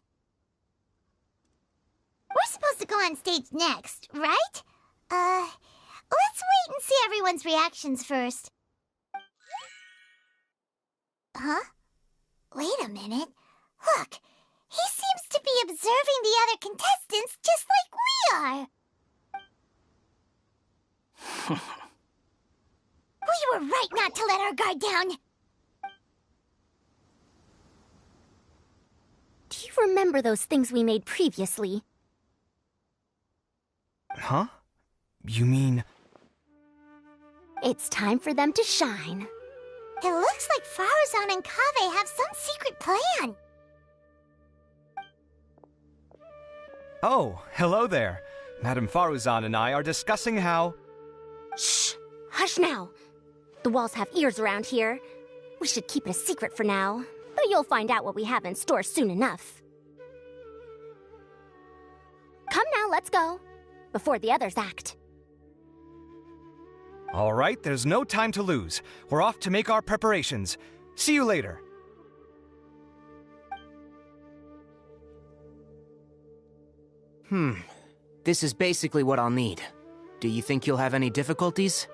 C: We're supposed to go on stage next, right? Let's wait and see everyone's reactions first. Huh? Wait a minute. Look, he seems to be observing the other contestants just like we are. We were right not to let our guard down.
G: Do you remember those things we made previously?
L: Huh? You mean...
G: It's time for them to shine.
C: It looks like Faruzan and Kaveh have some secret plan.
L: Oh, hello there. Madame Faruzan and I are discussing how...
G: Shh! Hush now! The walls have ears around here. We should keep it a secret for now, but you'll find out what we have in store soon enough. Come now, let's go. Before the others act.
L: All right, there's no time to lose. We're off to make our preparations. See you later.
K: This is basically what I'll need. Do you think you'll have any difficulties?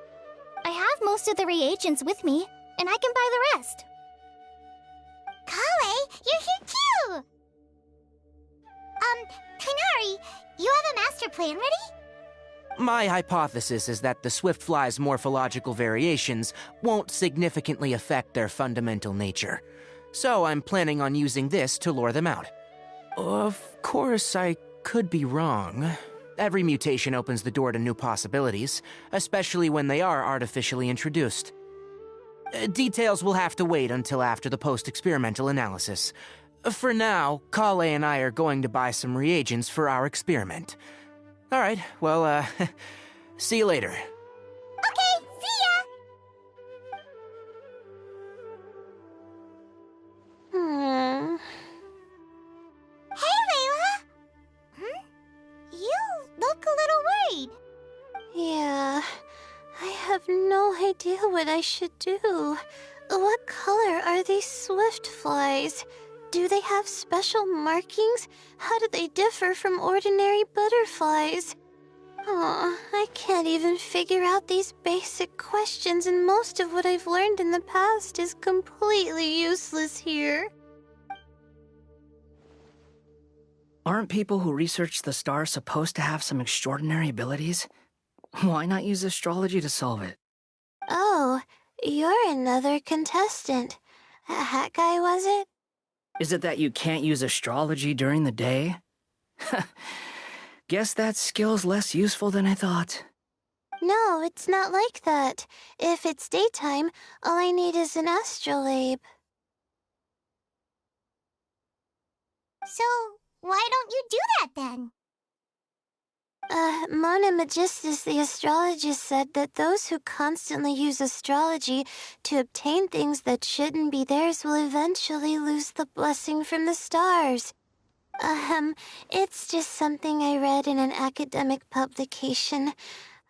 C: I have most of the reagents with me, and I can buy the rest. Kale, you're here too! Kainari, you have a master plan ready?
K: My hypothesis is that the swift fly's morphological variations won't significantly affect their fundamental nature. So I'm planning on using this to lure them out. Of course, I could be wrong. Every mutation opens the door to new possibilities, especially when they are artificially introduced. Details will have to wait until after the post-experimental analysis. For now, Kale and I are going to buy some reagents for our experiment. All right, well, see you later.
C: Okay, see ya!
M: what I should do. What color are these swift flies? Do they have special markings? How do they differ from ordinary butterflies? Oh, I can't even figure out these basic questions, and most of what I've learned in the past is completely useless here.
B: Aren't people who research the stars supposed to have some extraordinary abilities? Why not use astrology to solve it?
M: Oh, you're another contestant. A hat guy, was it?
B: Is it that you can't use astrology during the day? Guess that skill's less useful than I thought.
M: No, it's not like that. If it's daytime, all I need is an astrolabe.
C: So, why don't you do that then?
M: Mona Magistus, the astrologist, said that those who constantly use astrology to obtain things that shouldn't be theirs will eventually lose the blessing from the stars. It's just something I read in an academic publication.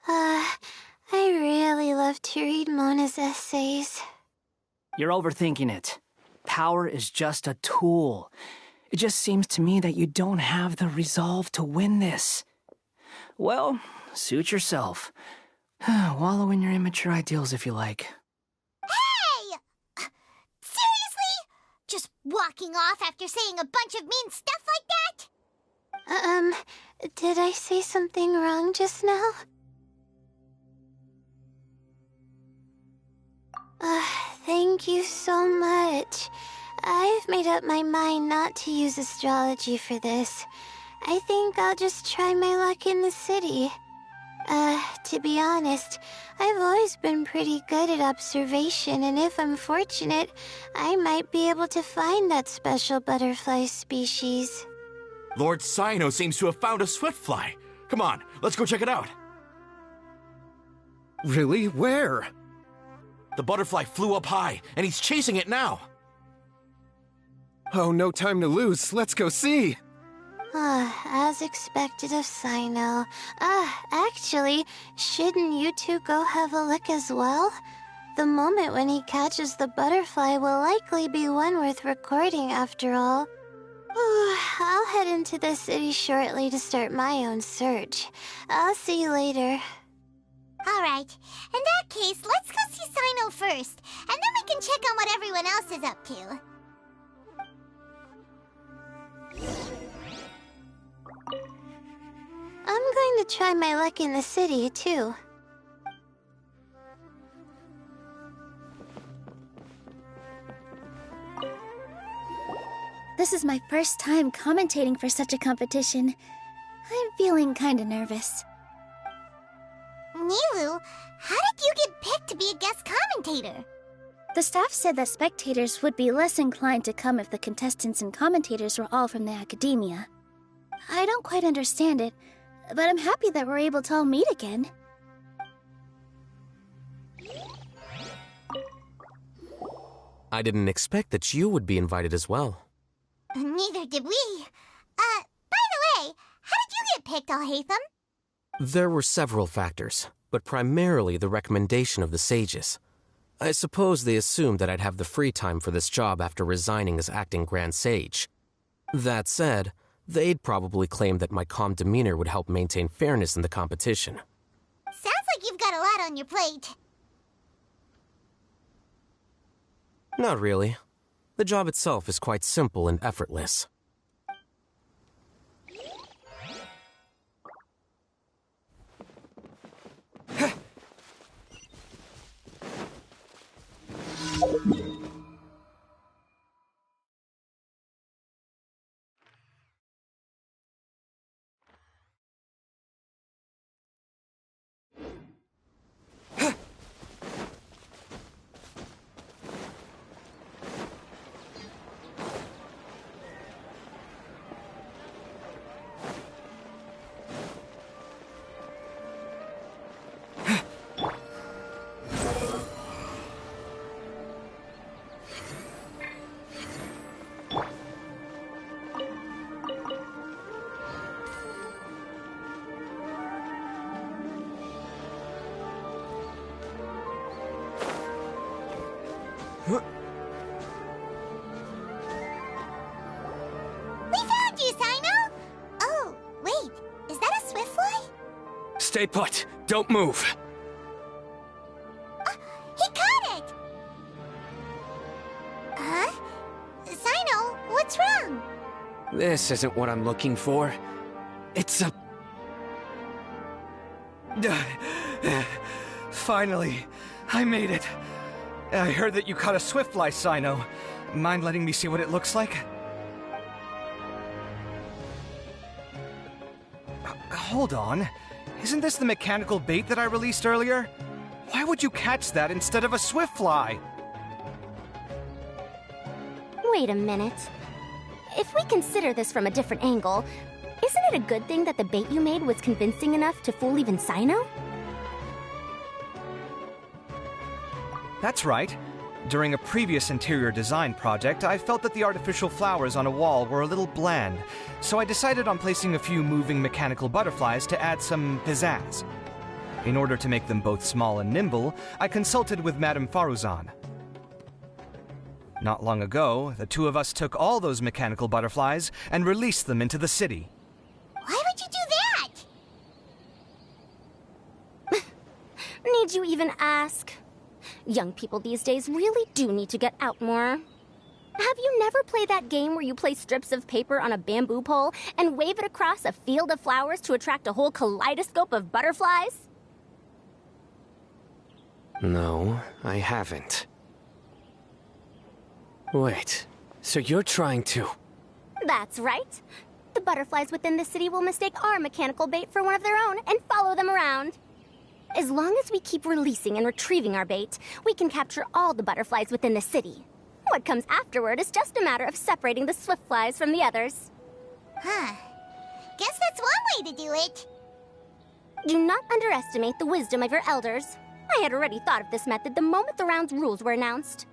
M: I really love to read Mona's essays.
B: You're overthinking it. Power is just a tool. It just seems to me that you don't have the resolve to win this. Well, suit yourself. Wallow in your immature ideals if you like.
C: Hey! Seriously? Just walking off after saying a bunch of mean stuff like that?
M: Did I say something wrong just now? Thank you so much. I've made up my mind not to use astrology for this. I think I'll just try my luck in the city. To be honest, I've always been pretty good at observation, and if I'm fortunate, I might be able to find that special butterfly species.
Q: Lord Sino seems to have found a swiftfly. Come on, let's go check it out.
H: Really? Where?
Q: The butterfly flew up high, and he's chasing it now.
H: Oh, no time to lose. Let's go see.
M: As expected of Sino. Actually, shouldn't you two go have a look as well? The moment when he catches the butterfly will likely be one worth recording after all. I'll head into the city shortly to start my own search. I'll see you later.
C: Alright, in that case, let's go see Sino first, and then we can check on what everyone else is up to.
M: I'm going to try my luck in the city, too.
R: This is my first time commentating for such a competition. I'm feeling kinda nervous.
C: Nilu, how did you get picked to be a guest commentator?
R: The staff said that spectators would be less inclined to come if the contestants and commentators were all from the academia. I don't quite understand it, but I'm happy that we're able to all meet again.
P: I didn't expect that you would be invited as well.
C: Neither did we. By the way, how did you get picked, Alhaitham?
P: There were several factors, but primarily the recommendation of the sages. I suppose they assumed that I'd have the free time for this job after resigning as acting Grand Sage. That said, they'd probably claim that my calm demeanor would help maintain fairness in the competition.
C: Sounds like you've got a lot on your plate.
P: Not really. The job itself is quite simple and effortless.
C: We found you, Sino! Oh, wait. Is that a swiftfly?
E: Stay put. Don't move.
C: He caught it! Huh? Sino, what's wrong?
E: This isn't what I'm looking for. It's a...
L: Finally, I made it. I heard that you caught a swiftfly, Sino. Mind letting me see what it looks like? Hold on. Isn't this the mechanical bait that I released earlier? Why would you catch that instead of a swiftfly?
G: Wait a minute. If we consider this from a different angle, isn't it a good thing that the bait you made was convincing enough to fool even Sino?
L: That's right. During a previous interior design project, I felt that the artificial flowers on a wall were a little bland, so I decided on placing a few moving mechanical butterflies to add some pizzazz. In order to make them both small and nimble, I consulted with Madame Faruzan. Not long ago, the two of us took all those mechanical butterflies and released them into the city.
C: Why would you do that?
G: Need you even ask? Young people these days really do need to get out more. Have you never played that game where you place strips of paper on a bamboo pole and wave it across a field of flowers to attract a whole kaleidoscope of butterflies?
E: No, I haven't. Wait, so you're trying to...
G: That's right. The butterflies within the city will mistake our mechanical bait for one of their own and follow them around. As long as we keep releasing and retrieving our bait, we can capture all the butterflies within the city. What comes afterward is just a matter of separating the swift flies from the others.
C: Huh. Guess that's one way to do it.
G: Do not underestimate the wisdom of your elders. I had already thought of this method the moment the round's rules were announced.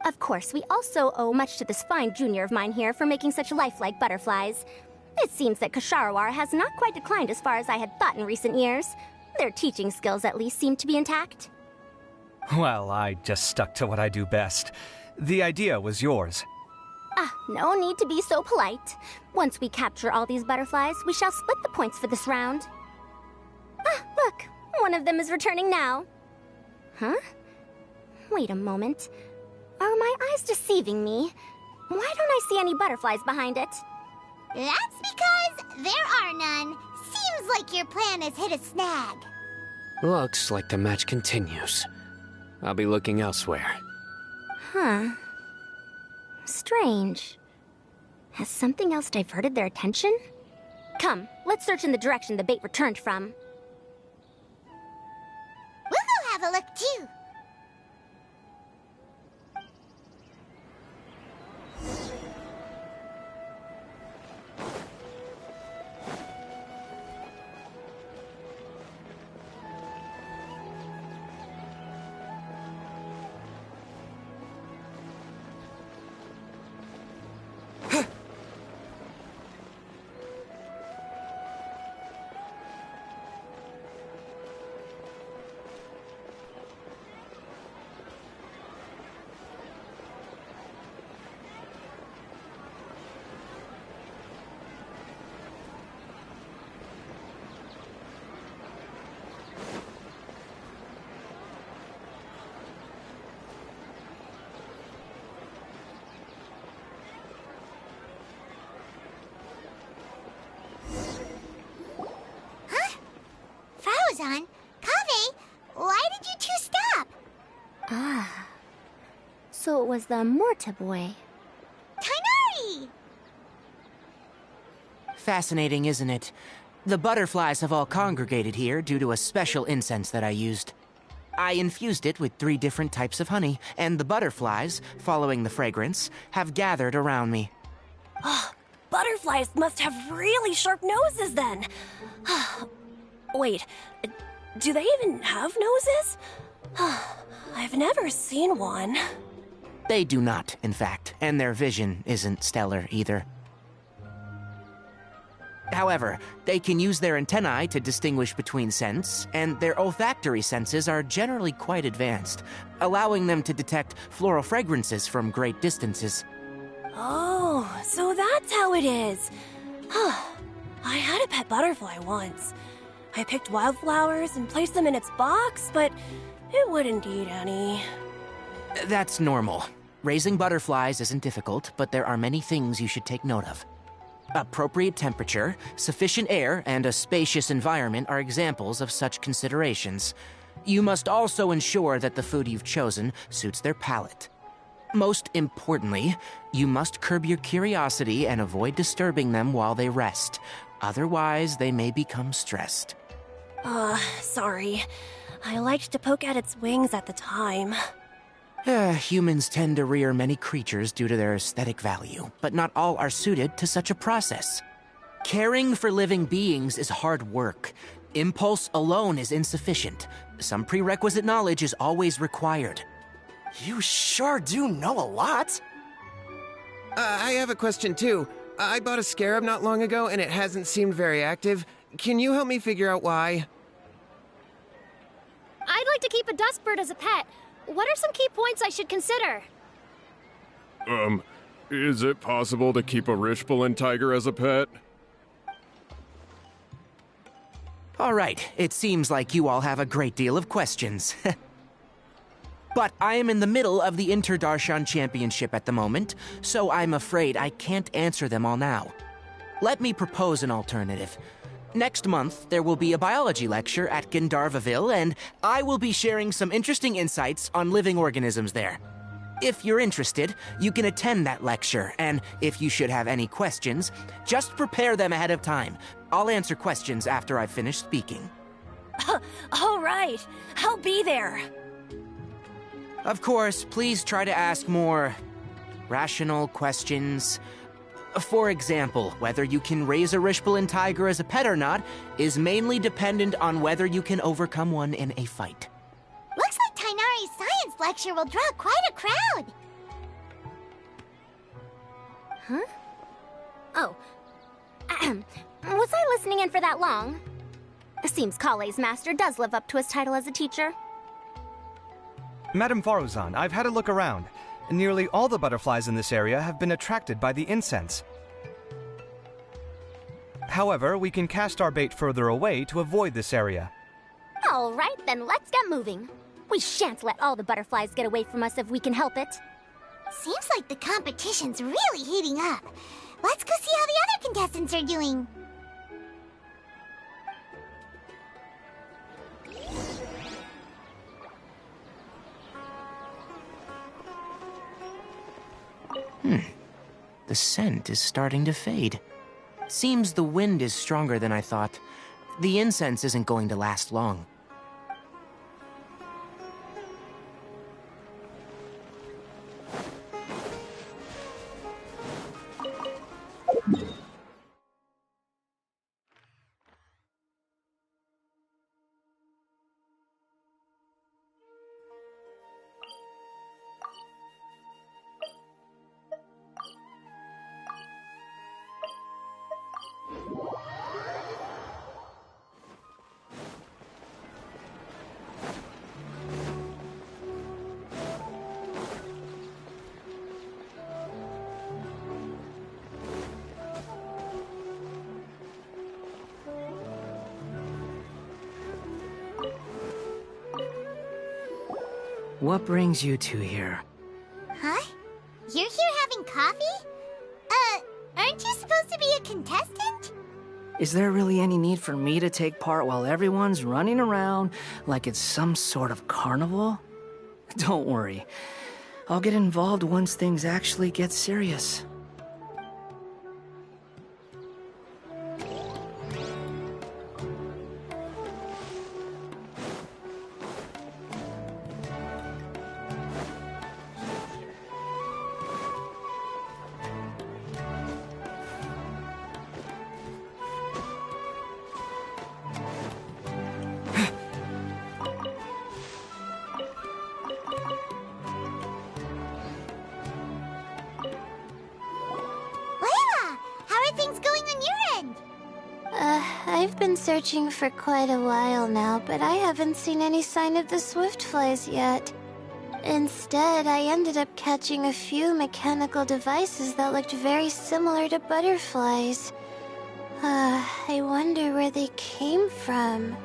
G: Of course, we also owe much to this fine junior of mine here for making such lifelike butterflies. It seems that Kasharawar has not quite declined as far as I had thought in recent years. Their teaching skills at least seem to be intact.
L: Well, I just stuck to what I do best. The idea was yours.
G: No need to be so polite. Once we capture all these butterflies, we shall split the points for this round. Look, one of them is returning now. Huh? Wait a moment. Are my eyes deceiving me? Why don't I see any butterflies behind it?
C: That's because there are none. Seems like your plan has hit a snag.
E: Looks like the match continues. I'll be looking elsewhere.
G: Huh. Strange. Has something else diverted their attention? Come, let's search in the direction the bait returned from.
C: We'll go have a look too. Faruzan, Kaveh, why did you two stop?
G: So it was the Morta boy.
C: Tainari!
K: Fascinating, isn't it? The butterflies have all congregated here due to a special incense that I used. I infused it with 3 different types of honey, and the butterflies, following the fragrance, have gathered around me.
S: Butterflies must have really sharp noses then. Wait, do they even have noses? I've never seen one.
K: They do not, in fact, and their vision isn't stellar either. However, they can use their antennae to distinguish between scents, and their olfactory senses are generally quite advanced, allowing them to detect floral fragrances from great distances.
S: Oh, so that's how it is. I had a pet butterfly once. I picked wildflowers and placed them in its box, but it wouldn't eat any.
K: That's normal. Raising butterflies isn't difficult, but there are many things you should take note of. Appropriate temperature, sufficient air, and a spacious environment are examples of such considerations. You must also ensure that the food you've chosen suits their palate. Most importantly, you must curb your curiosity and avoid disturbing them while they rest. Otherwise, they may become stressed.
S: Sorry. I liked to poke at its wings at the time.
K: Humans tend to rear many creatures due to their aesthetic value, but not all are suited to such a process. Caring for living beings is hard work. Impulse alone is insufficient. Some prerequisite knowledge is always required.
F: You sure do know a lot.
H: I have a question too. I bought a scarab not long ago and it hasn't seemed very active. Can you help me figure out why?
G: I'd like to keep a dustbird as a pet. What are some key points I should consider?
H: Is it possible to keep a Rishbalin tiger as a pet?
K: All right, it seems like you all have a great deal of questions. But I am in the middle of the Inter-Darshan Championship at the moment, so I'm afraid I can't answer them all now. Let me propose an alternative. Next month, there will be a biology lecture at Gandharvaville, and I will be sharing some interesting insights on living organisms there. If you're interested, you can attend that lecture, and if you should have any questions, just prepare them ahead of time. I'll answer questions after I've finished speaking.
S: All right, I'll be there.
K: Of course, please try to ask more rational questions. For example, whether you can raise a Rishbalin tiger as a pet or not is mainly dependent on whether you can overcome one in a fight.
C: Looks like Tainari's science lecture will draw quite a crowd.
A: Huh? Oh. Was I listening in for that long? Seems Kale's master does live up to his title as a teacher.
L: Madame Faruzan, I've had a look around. Nearly all the butterflies in this area have been attracted by the incense. However, we can cast our bait further away to avoid this area.
A: All right, then let's get moving. We shan't let all the butterflies get away from us if we can help it.
C: Seems like the competition's really heating up. Let's go see how the other contestants are doing.
K: The scent is starting to fade. Seems the wind is stronger than I thought. The incense isn't going to last long.
B: What brings you two here?
C: Huh? You're here having coffee? Aren't you supposed to be a contestant?
B: Is there really any need for me to take part while everyone's running around like it's some sort of carnival? Don't worry. I'll get involved once things actually get serious.
M: I've been searching for quite a while now, but I haven't seen any sign of the swiftflies yet. Instead, I ended up catching a few mechanical devices that looked very similar to butterflies. I wonder where they came from.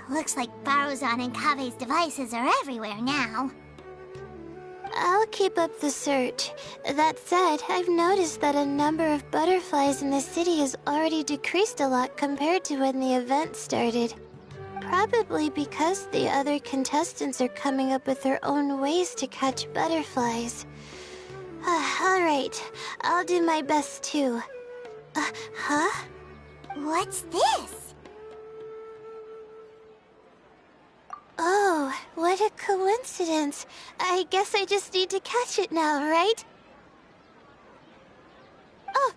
C: Looks like Baruzan and Kave's devices are everywhere now.
M: I'll keep up the search. That said, I've noticed that a number of butterflies in the city has already decreased a lot compared to when the event started. Probably because the other contestants are coming up with their own ways to catch butterflies. Alright, I'll do my best too. Huh?
C: What's this?
M: Oh, what a coincidence. I guess I just need to catch it now, right? Oh,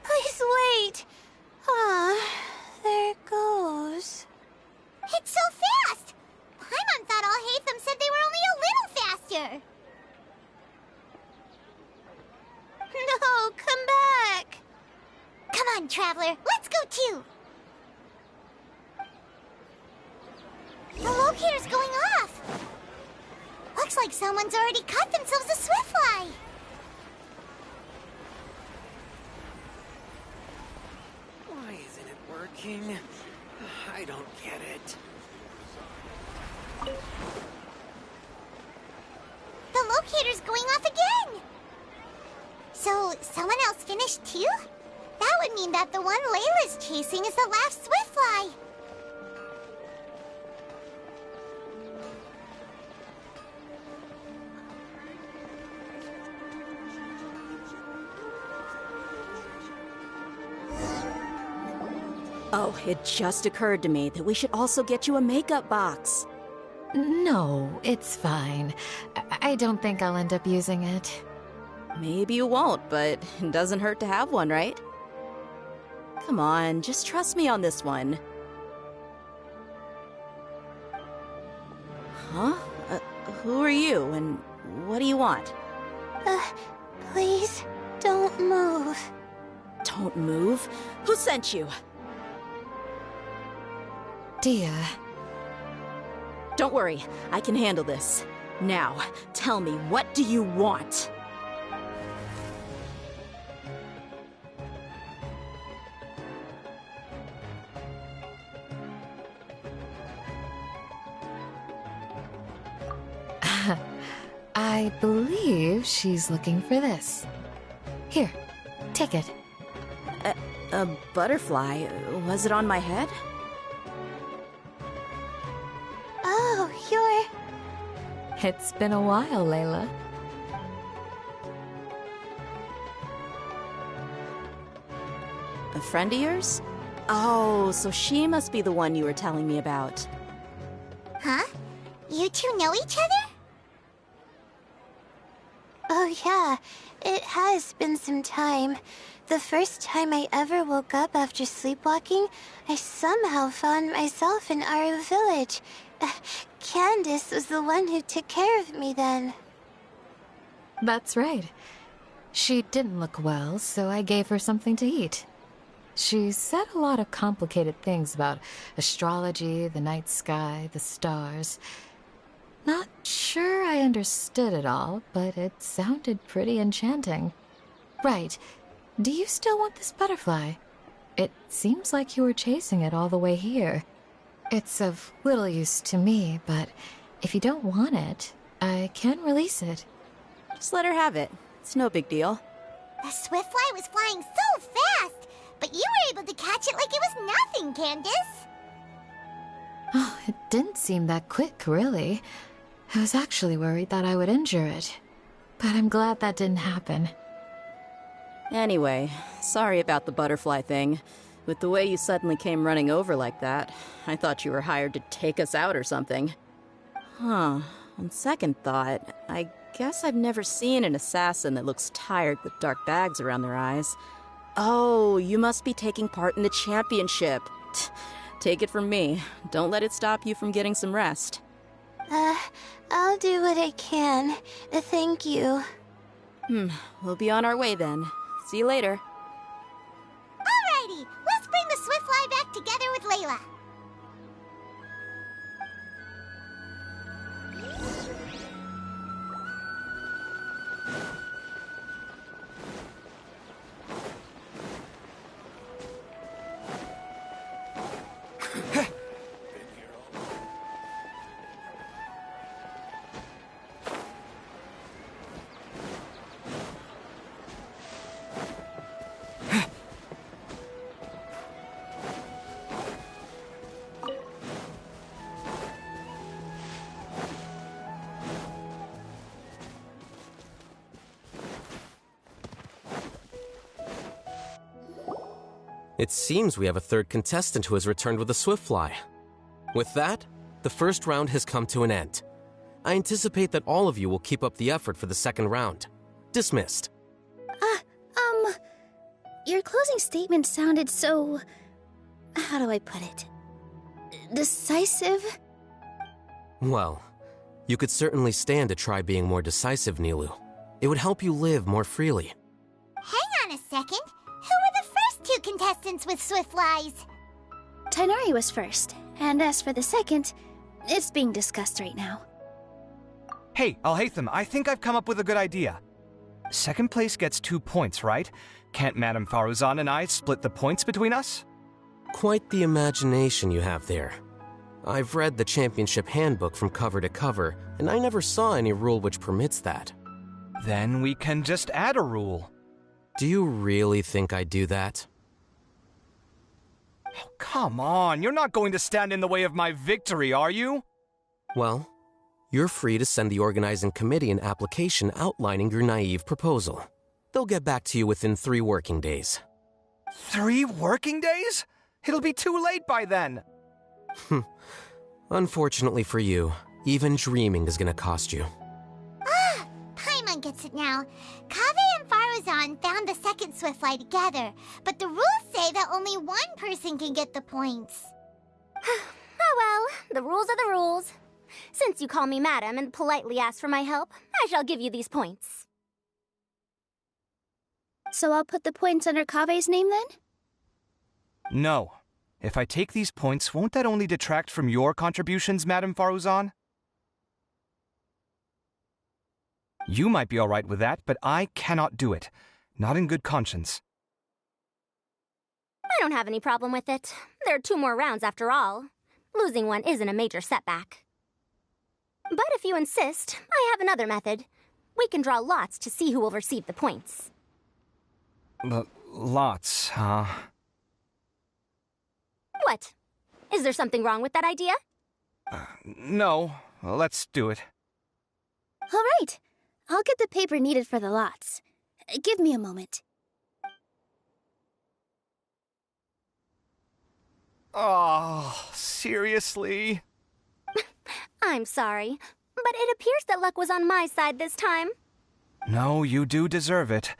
M: please wait. There it goes.
C: It's so fast! Paimon thought all Hatham said they were only a little faster.
M: No, come back.
C: Come on, Traveler, let's go too. The locator's going off. Looks like someone's already caught themselves a swiftfly.
T: Why isn't it working? I don't get it.
C: The locator's going off again. So, someone else finished too? That would mean that the one Layla's chasing is the last swiftfly.
N: Oh, it just occurred to me that we should also get you a makeup box.
O: No, it's fine. I don't think I'll end up using it.
N: Maybe you won't, but it doesn't hurt to have one, right? Come on, just trust me on this one. Huh? Who are you, and what do you want?
M: Please, don't move.
N: Don't move? Who sent you?
O: Dia.
N: Don't worry, I can handle this. Now, tell me, what do you want?
O: I believe she's looking for this. Here, take it.
N: A butterfly? Was it on my head?
M: Oh, you're...
O: It's been a while, Layla.
N: A friend of yours? Oh, so she must be the one you were telling me about.
C: Huh? You two know each other?
M: Oh yeah, it has been some time. The first time I ever woke up after sleepwalking, I somehow found myself in Aru village. Candace was the one who took care of me then.
O: That's right. She didn't look well, so I gave her something to eat. She said a lot of complicated things about astrology, the night sky, the stars. Not sure I understood it all, but it sounded pretty enchanting. Right. Do you still want this butterfly? It seems like you were chasing it all the way here. It's of little use to me, but if you don't want it, I can release it.
N: Just let her have it. It's no big deal.
C: The swiftfly was flying so fast, but you were able to catch it like it was nothing, Candace.
O: Oh, it didn't seem that quick, really. I was actually worried that I would injure it, but I'm glad that didn't happen.
N: Anyway, sorry about the butterfly thing. With the way you suddenly came running over like that, I thought you were hired to take us out or something. Huh, on second thought, I guess I've never seen an assassin that looks tired with dark bags around their eyes. Oh, you must be taking part in the championship. Take it from me, don't let it stop you from getting some rest.
M: I'll do what I can. Thank you.
N: We'll be on our way then. See you later.
C: Alrighty, let's bring the swiftfly Layla.
P: It seems we have a third contestant who has returned with a Swiftfly. With that, the first round has come to an end. I anticipate that all of you will keep up the effort for the second round. Dismissed.
R: Your closing statement sounded so... how do I put it? Decisive?
P: Well, you could certainly stand to try being more decisive, Nilu. It would help you live more freely.
C: Hang on a second. Who were the first two contestants with Swiftflies?
R: Tainari was first, and as for the second, it's being discussed right now.
L: Hey, Alhaitham, I think I've come up with a good idea. Second place gets 2 points, right? Can't Madame Faruzan and I split the points between us?
P: Quite the imagination you have there. I've read the championship handbook from cover to cover, and I never saw any rule which permits that.
L: Then we can just add a rule.
P: Do you really think I'd do that?
L: Oh, come on, you're not going to stand in the way of my victory, are you?
P: Well, you're free to send the organizing committee an application outlining your naive proposal. They'll get back to you within 3 working days.
L: 3 working days? It'll be too late by then.
P: Unfortunately for you, even dreaming is gonna cost you.
C: Paimon gets it now. Kaveh and Faruzan found the second Swiftfly together, but the rules say that only one person can get the points.
A: Oh well, the rules are the rules. Since you call me madam and politely ask for my help, I shall give you these points.
R: So I'll put the points under Kaveh's name then?
L: No. If I take these points, won't that only detract from your contributions, Madame Faruzan? You might be all right with that, but I cannot do it. Not in good conscience.
A: I don't have any problem with it. There are 2 more rounds after all. Losing one isn't a major setback. But if you insist, I have another method. We can draw lots to see who will receive the points.
L: Lots, huh?
A: What? Is there something wrong with that idea?
L: No. Let's do it.
R: All right. I'll get the paper needed for the lots. Give me a moment.
L: Oh, seriously?
A: I'm sorry, but it appears that luck was on my side this time.
L: No, you do deserve it.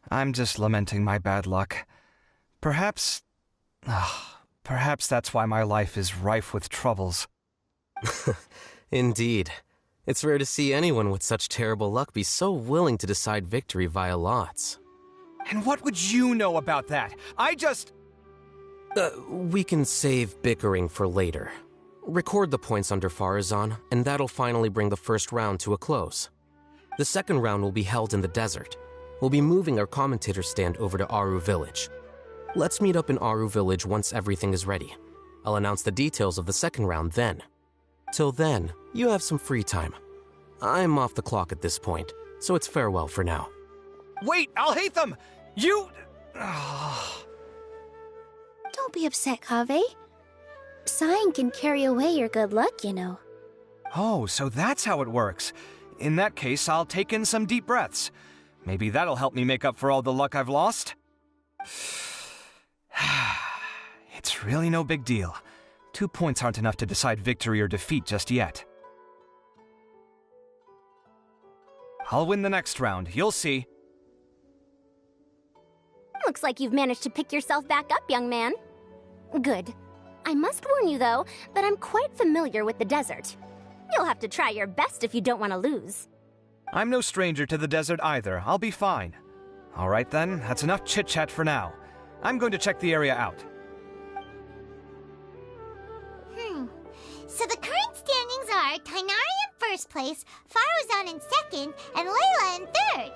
L: I'm just lamenting my bad luck. Perhaps that's why my life is rife with troubles.
P: Indeed. It's rare to see anyone with such terrible luck be so willing to decide victory via lots.
L: And what would you know about that?
P: We can save bickering for later. Record the points under Faruzan, and that'll finally bring the first round to a close. The second round will be held in the desert. We'll be moving our commentator stand over to Aru Village. Let's meet up in Aru Village once everything is ready. I'll announce the details of the second round then. Till then, you have some free time. I'm off the clock at this point, so it's farewell for now.
L: Wait, Alhaitham! You...
R: Don't be upset, Kaveh. Sighing can carry away your good luck, you know.
L: Oh, so that's how it works. In that case, I'll take in some deep breaths. Maybe that'll help me make up for all the luck I've lost. It's really no big deal. 2 points aren't enough to decide victory or defeat just yet. I'll win the next round, you'll see.
A: Looks like you've managed to pick yourself back up, young man. Good. I must warn you, though, that I'm quite familiar with the desert. You'll have to try your best if you don't want to lose.
L: I'm no stranger to the desert either. I'll be fine. All right then, that's enough chit-chat for now. I'm going to check the area out.
C: So the current standings are Tainari in first place, Faruzan in second, and Layla in third.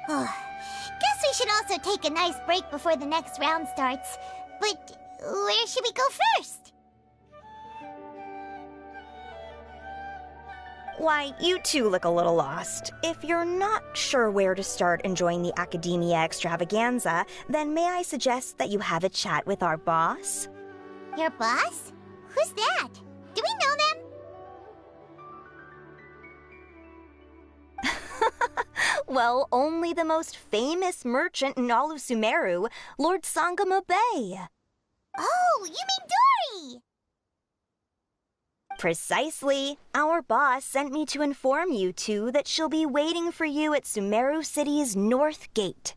C: Guess we should also take a nice break before the next round starts. But where should we go first?
I: Why, you two look a little lost. If you're not sure where to start enjoying the Academia extravaganza, then may I suggest that you have a chat with our boss?
C: Your boss? Who's that? Do we know them?
I: Well, only the most famous merchant in all of Sumeru, Lord Sangamo Bay.
C: Oh, you mean Dory!
I: Precisely. Our boss sent me to inform you two that she'll be waiting for you at Sumeru City's North Gate.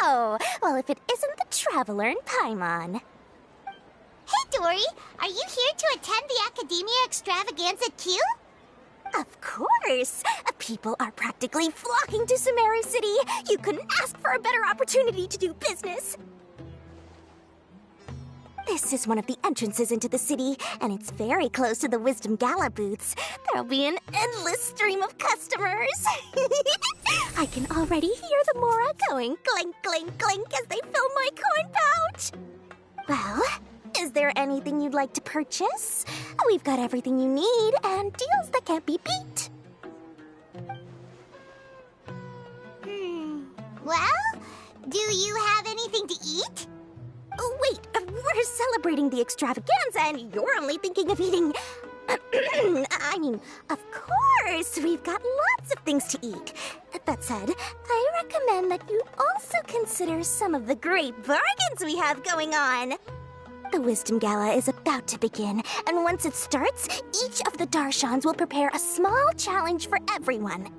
A: Oh, well, if it isn't the Traveler in Paimon.
C: Hey, Dory! Are you here to attend the Academia Extravaganza Q?
A: Of course! People are practically flocking to Sumeru City. You couldn't ask for a better opportunity to do business. This is one of the entrances into the city, and it's very close to the Wisdom Gala booths. There'll be an endless stream of customers. I can already hear the Mora going clink, clink, clink as they fill my coin pouch. Well, is there anything you'd like to purchase? We've got everything you need and deals that can't be beat.
C: Well, do you have anything to eat?
A: Oh, wait, we're celebrating the extravaganza and you're only thinking of eating... I mean, of course, we've got lots of things to eat. That said, I recommend that you also consider some of the great bargains we have going on. The Wisdom Gala is about to begin, and once it starts, each of the Darshans will prepare a small challenge for everyone.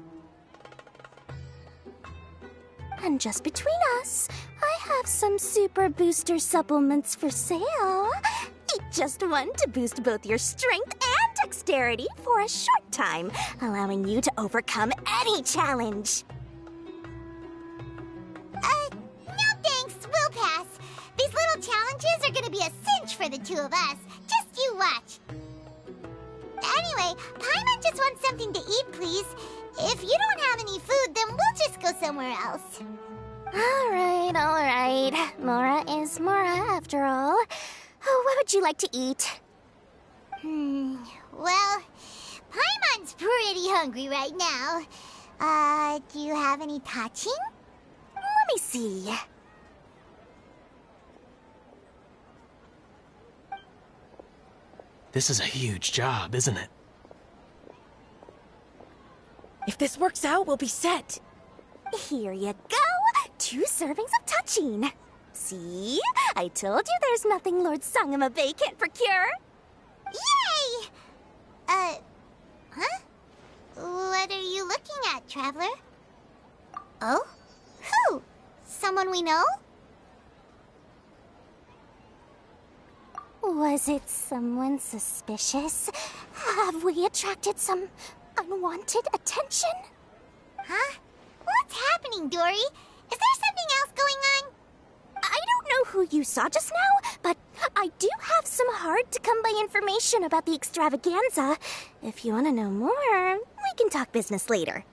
A: And just between us, I have some super booster supplements for sale. Eat just one to boost both your strength and dexterity for a short time, allowing you to overcome any challenge.
C: No thanks, we'll pass. These little challenges are gonna be a cinch for the two of us. Just you watch. Anyway, Paimon just wants something to eat, please. If you don't have any food, then we'll just go somewhere else.
A: All right. Mora is Mora, after all. Oh, what would you like to eat?
C: Well, Paimon's pretty hungry right now. Do you have any touching?
A: Let me see.
J: This is a huge job, isn't it?
S: If this works out, we'll be set.
A: Here you go. 2 servings of touching. See? I told you there's nothing Lord Sangamo Bay can't procure.
C: Yay! Huh? What are you looking at, Traveler? Oh? Who? Someone we know?
A: Was it someone suspicious? Have we attracted some unwanted attention?
C: Huh? What's happening, Dory? Is there something else going on?
A: I don't know who you saw just now, but I do have some hard-to-come-by information about the extravaganza. If you want to know more, we can talk business later.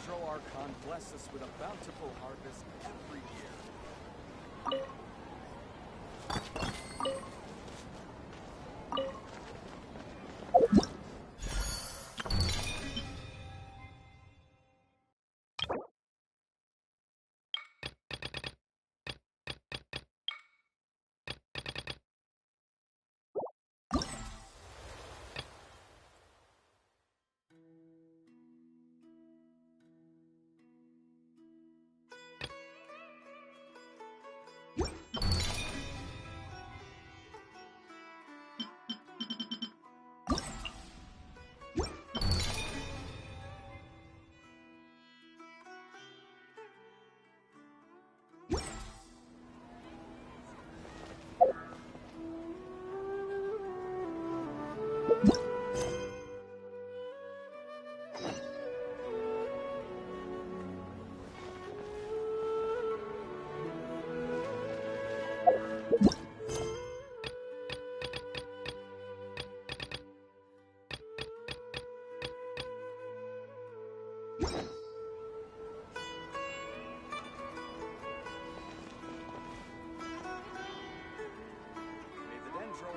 U: Dendro Archon bless us with a bountiful harvest every year.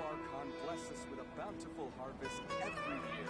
U: Archon bless us with a bountiful harvest every year.